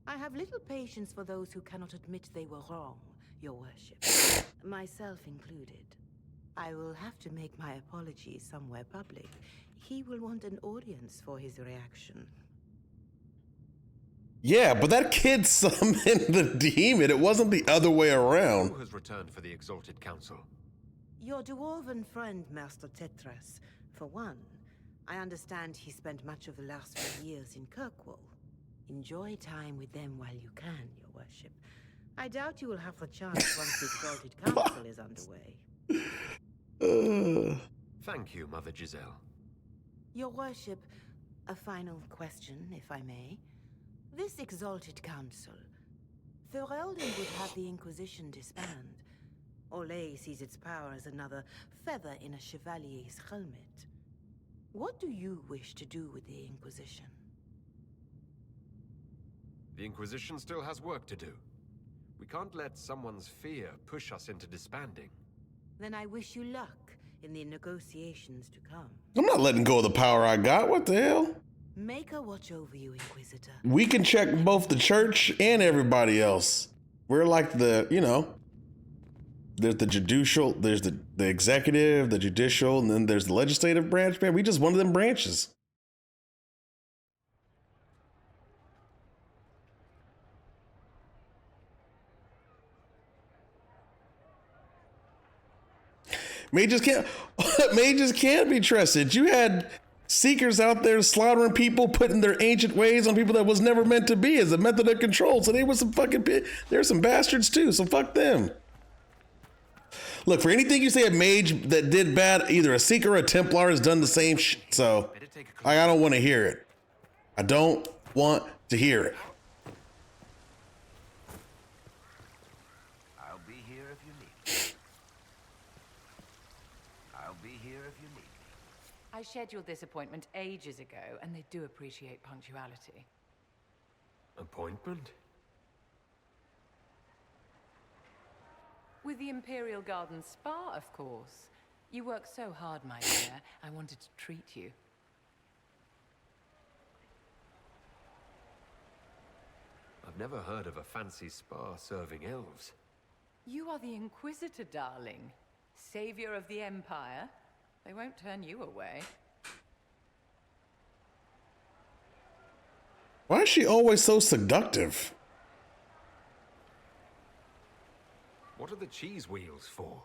I have little patience for those who cannot admit they were wrong, Your Worship. Myself included. I will have to make my apologies somewhere public. He will want an audience for his reaction. Yeah, but that kid summoned the demon. It wasn't the other way around. Who has returned for the Exalted Council? Your dwarven friend, Master Tetras. For one, I understand he spent much of the last few years in Kirkwall. Enjoy time with them while you can, Your Worship. I doubt you will have the chance once the Exalted Council is underway. Thank you, Mother Giselle. Your Worship, a final question, if I may. This Exalted Council, Ferelden would have the Inquisition disband. Olay sees its power as another feather in a chevalier's helmet. What do you wish to do with the Inquisition? The Inquisition still has work to do. We can't let someone's fear push us into disbanding. Then I wish you luck in the negotiations to come. I'm not letting go of the power I got. What the hell? Maker watch over you, Inquisitor. We can check both the church and everybody else. We're like the, you know, there's the judicial, there's the executive, the judicial, and then there's the legislative branch, man. We just one of them branches. Mages can't be trusted. You had seekers out there slaughtering people, putting their ancient ways on people that was never meant to be as a method of control. So they were some fucking, they're some bastards too. So fuck them. Look, for anything you say a mage that did bad, either a seeker or a Templar has done the same shit. So I don't want to hear it. I don't want to hear it. I'll be here if you need me. I'll be here if you need me. I scheduled this appointment ages ago, and they do appreciate punctuality. Appointment? With the Imperial Garden Spa, of course. You work so hard, my dear. I wanted to treat you. I've never heard of a fancy spa serving elves. You are the Inquisitor, darling. Savior of the Empire. They won't turn you away. Why is she always so seductive? What are the cheese wheels for?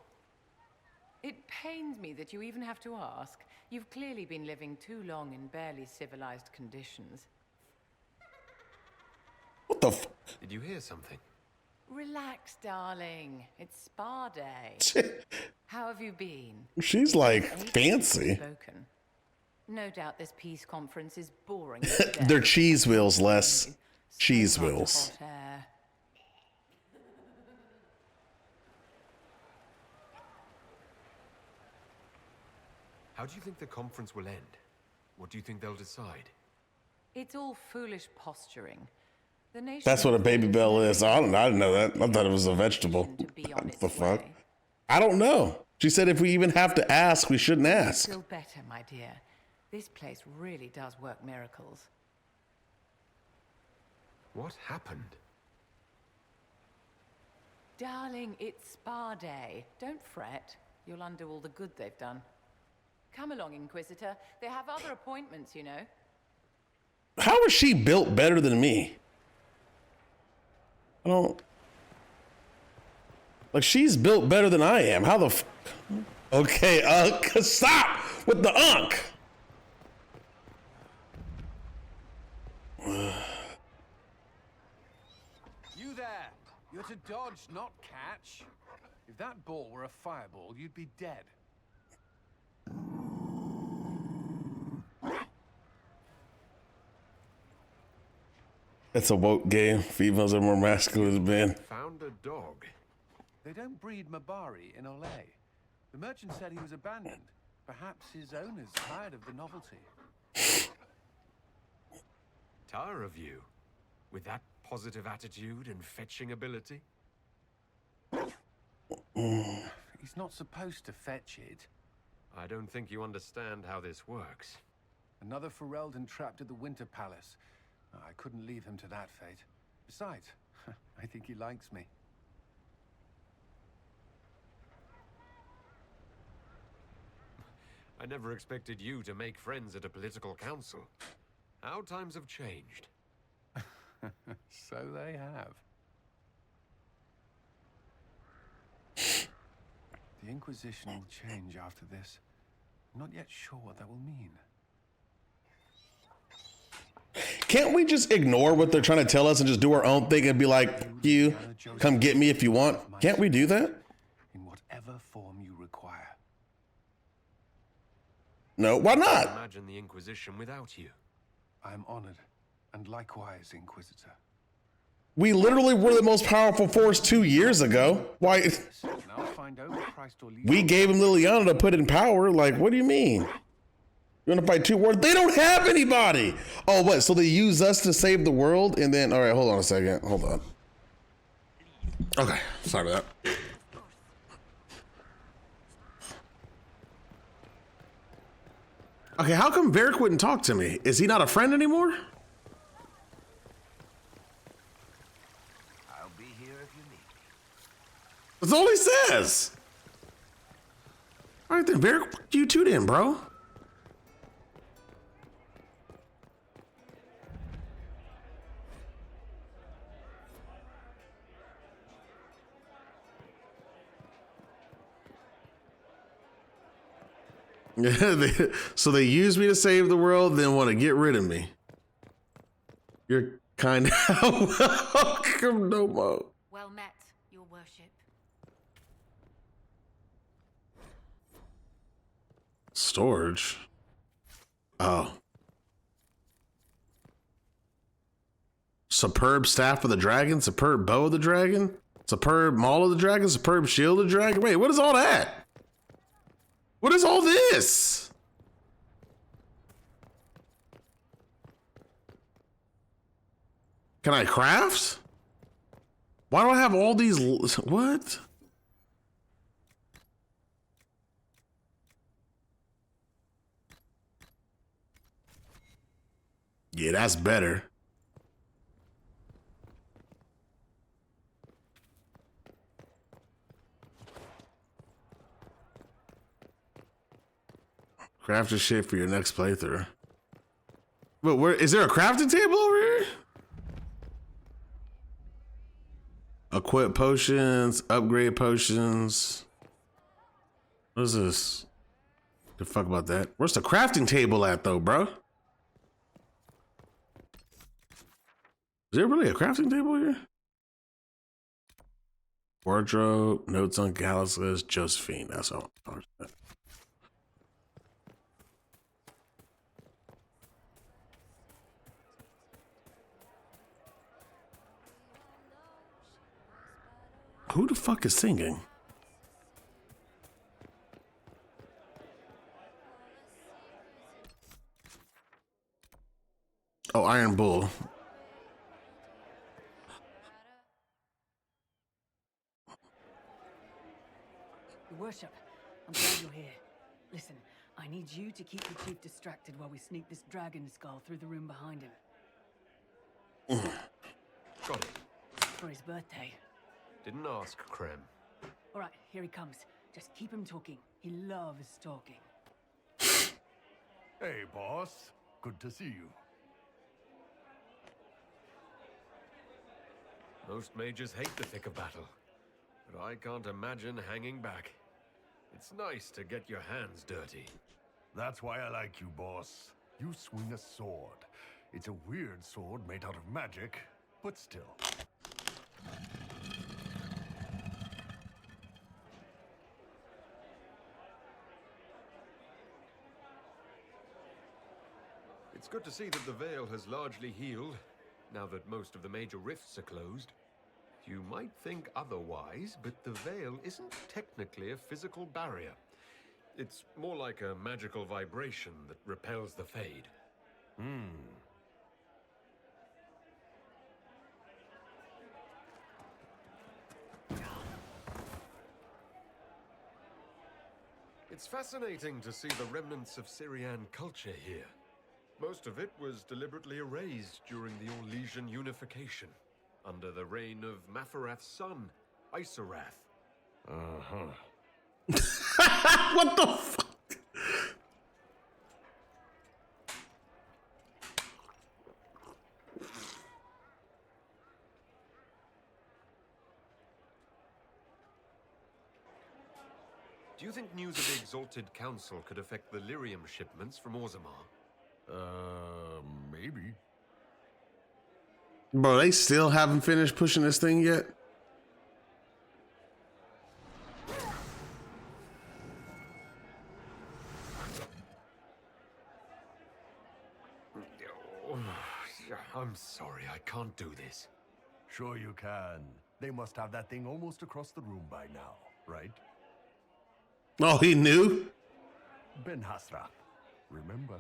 It pains me that you even have to ask. You've clearly been living too long in barely civilized conditions. What the f? Did you hear something? Relax, darling. It's spa day. How have you been? She's like fancy. Spoken. No doubt this peace conference is boring. They're cheese wheels, less cheese wheels. Hot air. How do you think the conference will end? What do you think they'll decide? It's all foolish posturing. The nation That's what a baby bell is. I didn't know that. I thought it was a vegetable. What the fuck? I don't know. She said if we even have to ask, we shouldn't ask. Feel better, my dear. This place really does work miracles. What happened? Darling, it's spa day. Don't fret. You'll undo all the good they've done. Come along, Inquisitor. They have other appointments, you know. How is she built better than me? I don't... Like, she's built better than I am. How the f... Okay, stop with the unk! You there! You're to dodge, not catch. If that ball were a fireball, you'd be dead. It's a woke game. Females are more masculine than men. Found a dog. They don't breed Mabari in Olay. The merchant said he was abandoned. Perhaps his owners tired of the novelty. Tire of you? With that positive attitude and fetching ability? He's not supposed to fetch it. I don't think you understand how this works. Another Ferelden trapped at the Winter Palace. I couldn't leave him to that fate. Besides, I think he likes me. I never expected you to make friends at a political council. How times have changed. So they have. The Inquisition will change after this. I'm not yet sure what that will mean. Can't we just ignore what they're trying to tell us and just do our own thing and be like, you, come get me if you want? Can't we do that? In whatever form you require. No, why not? Imagine the Inquisition without you. I am honored, and likewise, Inquisitor. We literally were the most powerful force 2 years ago. Why? Now find overpriced or We gave him Liliana to put in power. Like, what do you mean? You want to fight 2 wars? They don't have anybody. Oh, what? So they use us to save the world? And then, all right, hold on a second. Hold on. Okay, sorry about that. Okay, how come Varric wouldn't talk to me? Is he not a friend anymore? I'll be here if you need me. That's all he says. All right then, Varric, fuck you too then, bro. Yeah, so they use me to save the world, then want to get rid of me. You're kind of welcome, no more. Well met, your worship. Storage. Oh. Superb staff of the dragon, superb bow of the dragon, superb maul of the dragon, superb shield of the dragon. Wait, what is all that? What is all this? Can I craft? Why do I have all these? What? Yeah, that's better. Craft your shit for your next playthrough. But where is there a crafting table over here? Equip potions, upgrade potions. What is this? The fuck about that? Where's the crafting table at though, bro? Is there really a crafting table here? Wardrobe, notes on Galaxus, Josephine. That's all. Who the fuck is singing? Oh, Iron Bull. Your worship, I'm glad you're here. Listen, I need you to keep the chief distracted while we sneak this dragon skull through the room behind him. Got it. For his birthday. Didn't ask, Krem. All right, here he comes. Just keep him talking. He loves talking. Hey, boss. Good to see you. Most mages hate the thick of battle, but I can't imagine hanging back. It's nice to get your hands dirty. That's why I like you, boss. You swing a sword. It's a weird sword made out of magic, but still. It's good to see that the Veil has largely healed, now that most of the major rifts are closed. You might think otherwise, but the Veil isn't technically a physical barrier. It's more like a magical vibration that repels the Fade. It's fascinating to see the remnants of Syrian culture here. Most of it was deliberately erased during the Orlesian unification, under the reign of Mafarath's son, Isarath. What the fuck? Do you think news of the Exalted Council could affect the lyrium shipments from Orzammar? Maybe. Bro, they still haven't finished pushing this thing yet? I'm sorry, I can't do this. Sure you can. They must have that thing almost across the room by now, right? Oh, he knew? Ben Hasra. Remember?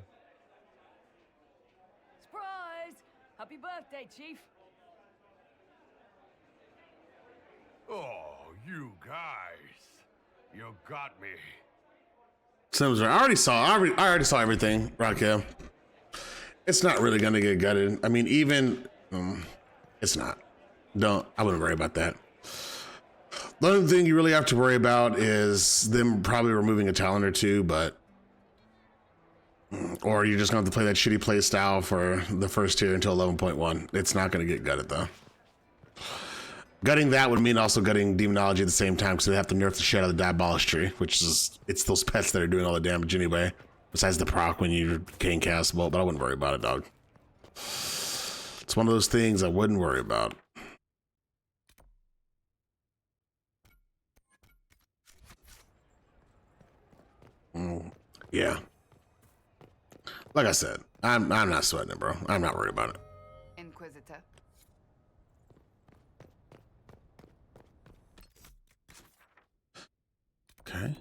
Surprise! Happy birthday, Chief. Oh, you guys. You got me. Sims, I already saw everything, Raquel. It's not really gonna get gutted. I mean, even it's not. I wouldn't worry about that. The only thing you really have to worry about is them probably removing a talent or two, but or you're just gonna have to play that shitty play style for the first tier until 11.1. It's not gonna get gutted though. Gutting that would mean also gutting demonology at the same time, because they have to nerf the shit out of the diabolistry, which is it's those pets that are doing all the damage anyway. Besides the proc when you gain castable, but I wouldn't worry about it, dog. It's one of those things I wouldn't worry about. Yeah. Like I said, I'm not sweating it, bro. I'm not worried about it. Inquisitor. Okay.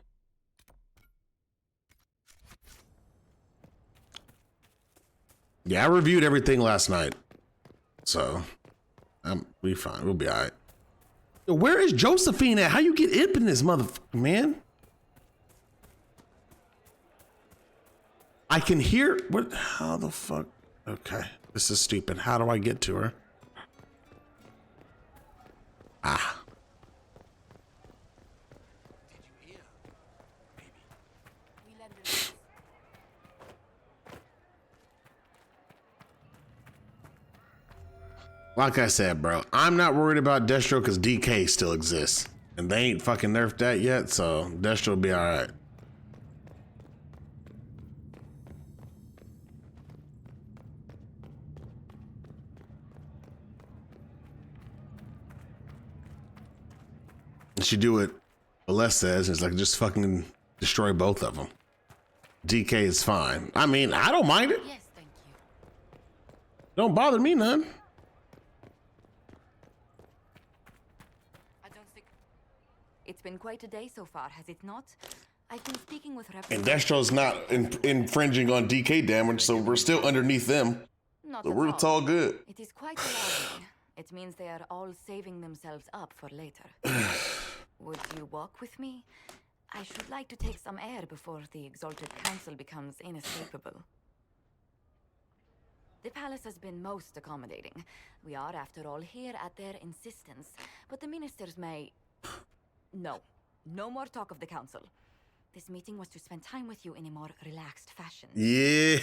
Yeah, I reviewed everything last night, so we'll be fine. We'll be all right. Yo, where is Josephine at? How you get imp in this motherfucker, man? I can hear what? How the fuck? Okay, this is stupid. How do I get to her? Ah. Like I said, bro, I'm not worried about Destro because DK still exists. And they ain't fucking nerfed that yet, so Destro will be alright. She do what Les says, it's like just fucking destroy both of them. DK is fine. I mean, I don't mind it. Yes, thank you. Don't bother me none. It's been quite a day so far, has it not? I've been speaking with And Destro's not infringing on DK damage, so we're still underneath them. Not So at it's all good. It is quite alarming. It means they are all saving themselves up for later. Would you walk with me? I should like to take some air before the Exalted Council becomes inescapable. The palace has been most accommodating. We are, after all, here at their insistence, but the ministers may... No more talk of the council. This meeting was to spend time with you in a more relaxed fashion. Yeah.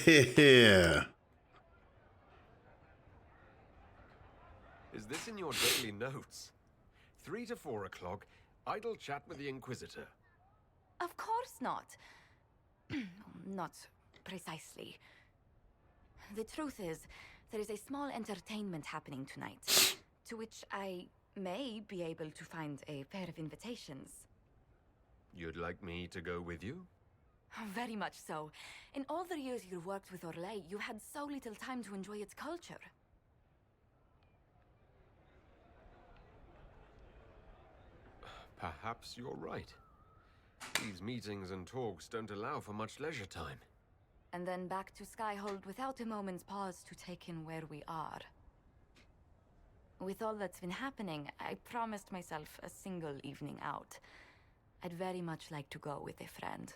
Is this in your daily notes? 3 to 4 o'clock, idle chat with the Inquisitor. Of course not. Not precisely. The truth is, there is a small entertainment happening tonight, to which I may be able to find a pair of invitations. You'd like me to go with you? Very much so. In all the years you've worked with Orlais, you had so little time to enjoy its culture. Perhaps you're right. These meetings and talks don't allow for much leisure time. And then back to Skyhold without a moment's pause to take in where we are. With all that's been happening, I promised myself a single evening out. I'd very much like to go with a friend.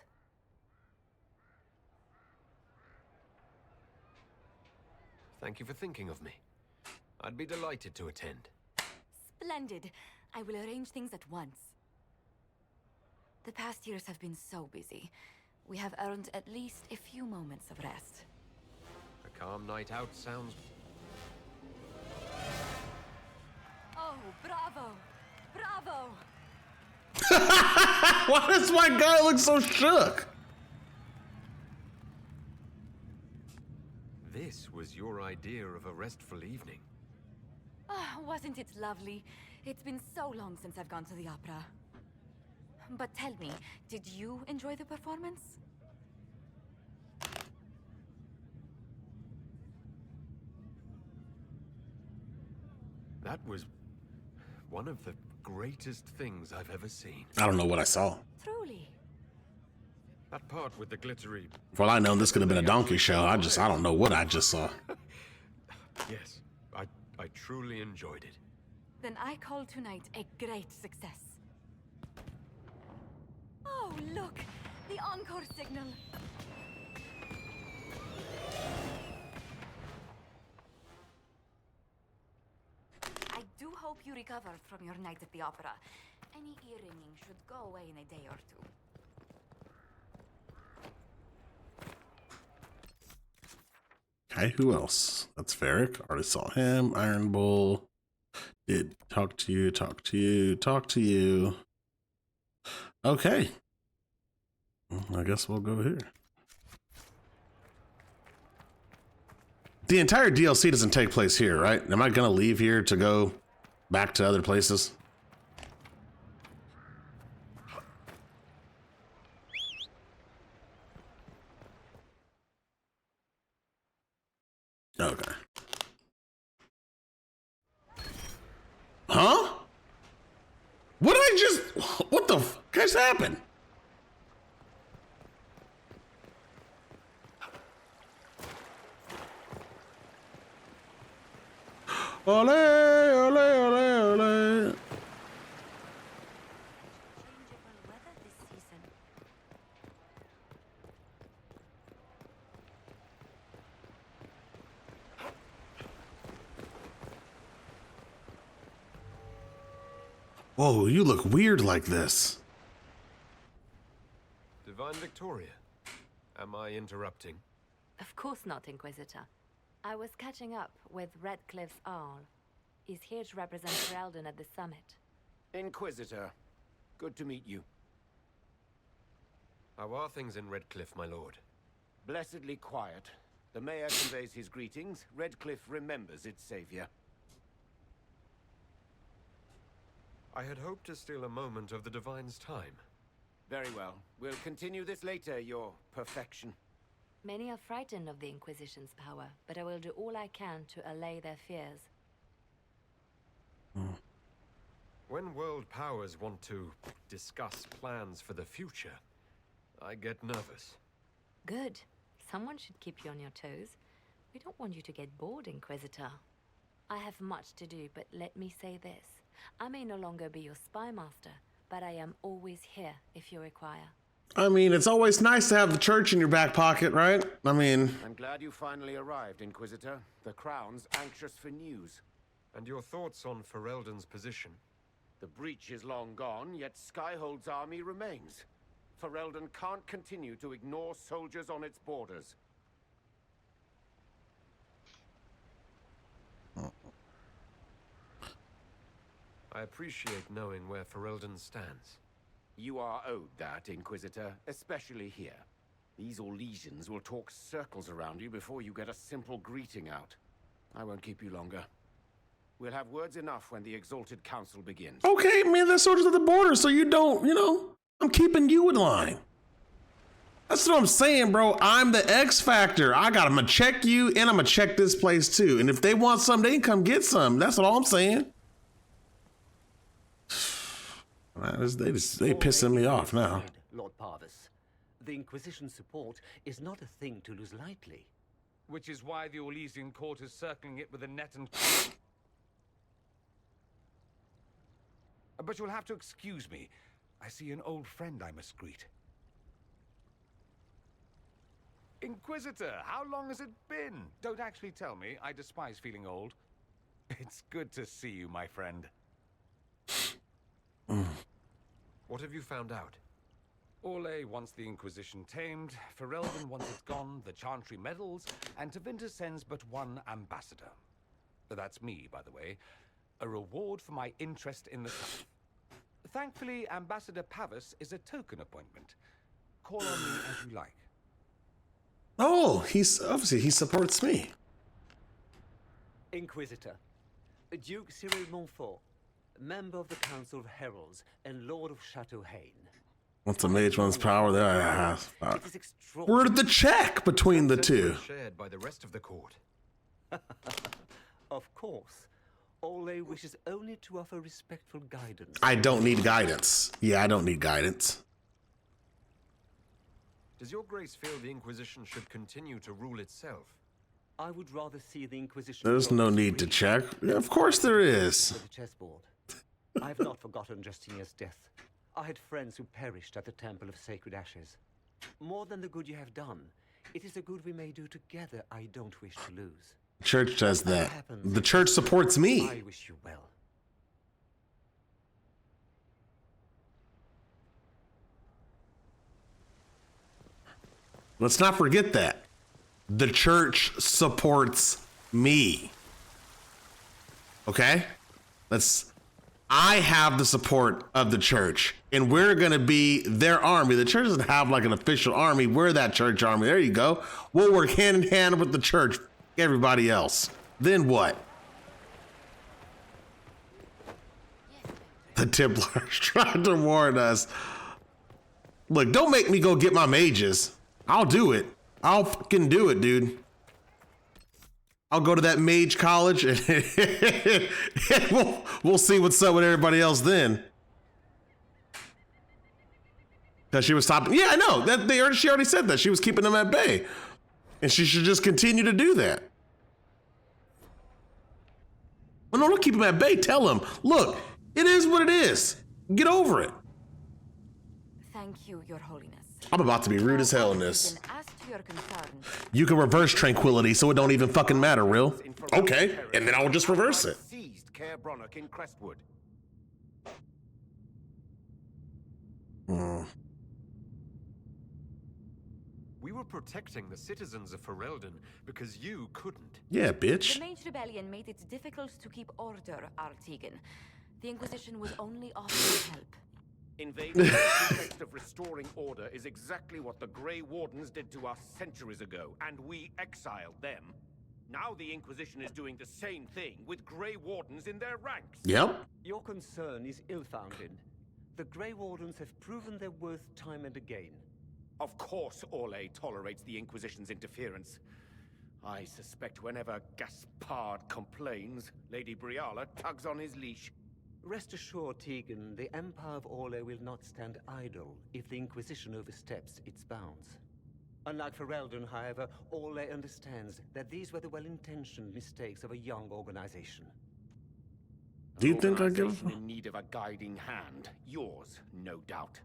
Thank you for thinking of me. I'd be delighted to attend. Splendid. I will arrange things at once. The past years have been so busy. We have earned at least a few moments of rest. A calm night out sounds... Oh, bravo! Bravo! Why does my guy look so shook? This was your idea of a restful evening. Ah, wasn't it lovely? It's been so long since I've gone to the opera. But tell me, did you enjoy the performance? That was one of the greatest things I've ever seen. I don't know what I saw. Truly. That part with the glittery... For all I know, this could have been a donkey show. I don't know what I just saw. Yes, I truly enjoyed it. Then I call tonight a great success. Oh, look! The encore signal! I do hope you recovered from your night at the opera. Any ear-ringing should go away in a day or two. Okay, who else? That's Varric. Already saw him. Iron Bull. Did talk to you, talk to you, talk to you. Okay. I guess we'll go here. The entire DLC doesn't take place here, right? Am I going to leave here to go back to other places? Okay. Huh? What did I just... What the fuck just happened? Ole, ole, ole, ole. Whoa, you look weird like this. Divine Victoria, am I interrupting? Of course not, Inquisitor. I was catching up with Redcliffe's Arl. He's here to represent Ferelden at the summit. Inquisitor, good to meet you. How are things in Redcliffe, my lord? Blessedly quiet. The mayor conveys his greetings. Redcliffe remembers its savior. I had hoped to steal a moment of the Divine's time. Very well. We'll continue this later, your perfection. Many are frightened of the Inquisition's power, but I will do all I can to allay their fears. When world powers want to discuss plans for the future, I get nervous. Good. Someone should keep you on your toes. We don't want you to get bored, Inquisitor. I have much to do, but let me say this. I may no longer be your spy master, but I am always here if you require. I mean, it's always nice to have the church in your back pocket, right? I mean... I'm glad you finally arrived, Inquisitor. The Crown's anxious for news. And your thoughts on Ferelden's position? The breach is long gone, yet Skyhold's army remains. Ferelden can't continue to ignore soldiers on its borders. I appreciate knowing where Ferelden stands. You are owed that, Inquisitor, especially here. These Orlesians will talk circles around you before you get a simple greeting out. I won't keep you longer. We'll have words enough when the Exalted Council begins. Okay, man, there's soldiers at the border, so you don't, you know, I'm keeping you in line. That's what I'm saying, bro. I'm the X Factor. I'm gonna check you, and I'm gonna check this place too. And if they want some, they can come get some. That's all I'm saying. They pissing me off now. Lord Parvis, the Inquisition's support is not a thing to lose lightly. Which is why the Orlesian court is circling it with a net and... But you'll have to excuse me. I see an old friend I must greet. Inquisitor, how long has it been? Don't actually tell me. I despise feeling old. It's good to see you, my friend. What have you found out? Orlais wants the Inquisition tamed, Ferelden wants it gone, the Chantry meddles, and Tevinter sends but one ambassador. That's me, by the way. A reward for my interest in the South. Thankfully, Ambassador Pavis is a token appointment. Call on me as you like. Oh, he supports me. Inquisitor, Duke Cyril Montfort, member of the Council of Heralds and Lord of Chateau Haine. Once a mage one's power, there I have. Where's the check between the two? Shared by the rest of the court. Of course. Orlais wishes only to offer respectful guidance. I don't need guidance. Yeah, I don't need guidance. Does your grace feel the Inquisition should continue to rule itself? I would rather see the Inquisition... There's no need to check. Yeah, of course there is. ...the chessboard. I have not forgotten Justinia's death. I had friends who perished at the Temple of Sacred Ashes. More than the good you have done, it is the good we may do together I don't wish to lose. Church does that. The church supports me. I wish you well. Let's not forget that. The church supports me. Okay? I have the support of the church, and we're going to be their army. The church doesn't have like an official army. We're that church army. There you go. We'll work hand in hand with the church. Everybody else. Then what? The Templars tried to warn us. Look, don't make me go get my mages. I'll do it. I'll fucking do it, dude. I'll go to that mage college and we'll see what's up with everybody else then. Because she was stopping. Yeah, I know. She already said that. She was keeping them at bay. And she should just continue to do that. Well, no, don't keep them at bay. Tell them, look, it is what it is. Get over it. Thank you, Your Holiness. I'm about to be rude as hell in this. As to your concern, You can reverse tranquility, so it don't even fucking matter, real. Okay, and then I'll just reverse it. Seized Caer Bronach in Crestwood. We were protecting the citizens of Ferelden because you couldn't. Yeah, bitch. the Mage Rebellion made it difficult to keep order, Artigan. The Inquisition was only offering help. Invading the pretext of restoring order is exactly what the Grey Wardens did to us centuries ago, and we exiled them. Now the Inquisition is doing the same thing with Grey Wardens in their ranks. Yep. Your concern is ill-founded. The Grey Wardens have proven their worth time and again. Of course Orlais tolerates the Inquisition's interference. I suspect whenever Gaspard complains, Lady Briala tugs on his leash. Rest assured, Tegan, the Empire of Orlais will not stand idle if the Inquisition oversteps its bounds. Unlike Ferelden, however, Orlais understands that these were the well-intentioned mistakes of a young organization. Do you think I give in need of a guiding hand? Yours, no doubt.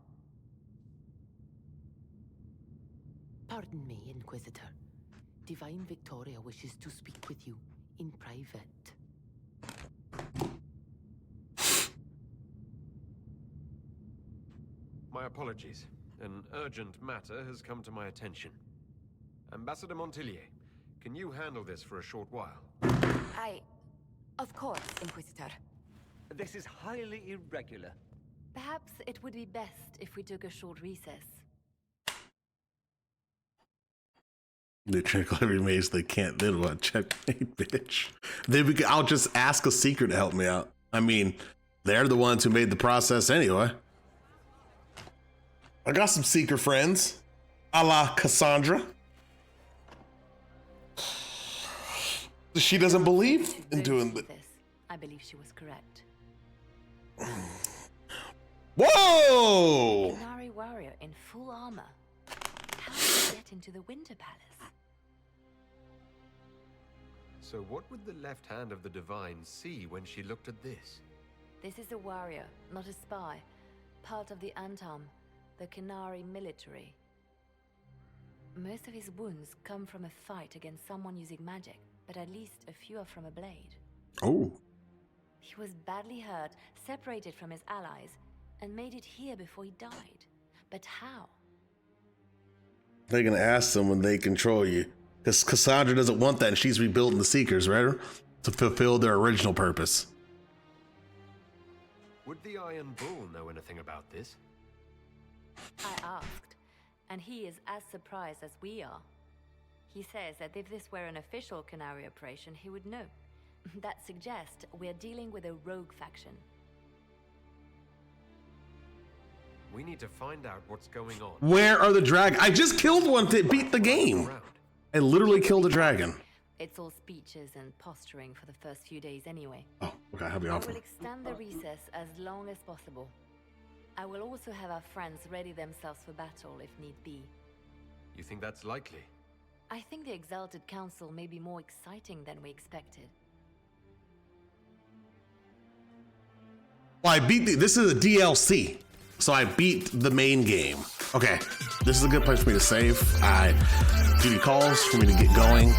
Pardon me, Inquisitor. Divine Victoria wishes to speak with you in private. My apologies. An urgent matter has come to my attention. Ambassador Montillier, can you handle this for a short while? Of course, Inquisitor. This is highly irregular. Perhaps it would be best if we took a short recess. They check every maze they can't. Then what? Checkmate, bitch. Then I'll just ask a secret to help me out. I mean, they're the ones who made the process anyway. I got some secret friends, a la Cassandra. She doesn't believe in doing this. I believe she was correct. Whoa! Qunari warrior in full armor. How did he get into the Winter Palace? So what would the left hand of the Divine see when she looked at this? This is a warrior, not a spy. Part of the Antam, the Qunari military. Most of his wounds come from a fight against someone using magic, but at least a few are from a blade. Oh. He was badly hurt, separated from his allies, and made it here before he died. But how? They're gonna ask them when they control you. Because Cassandra doesn't want that, and she's rebuilding the Seekers, right? To fulfill their original purpose. Would the Iron Bull know anything about this? I asked, and he is as surprised as we are. He says that if this were an official Canary operation, he would know. That suggests we're dealing with a rogue faction. We need to find out what's going on. Where are the dragons? I just killed one to beat the game. I literally killed a dragon. It's all speeches and posturing for the first few days anyway. Oh, okay, I'll be I off. will extend the recess as long as possible. I will also have our friends ready themselves for battle if need be. You think that's likely? I think the Exalted Council may be more exciting than we expected. Well, I beat this is a DLC, so I beat the main game. Okay, this is a good place for me to save. Duty calls for me to get going.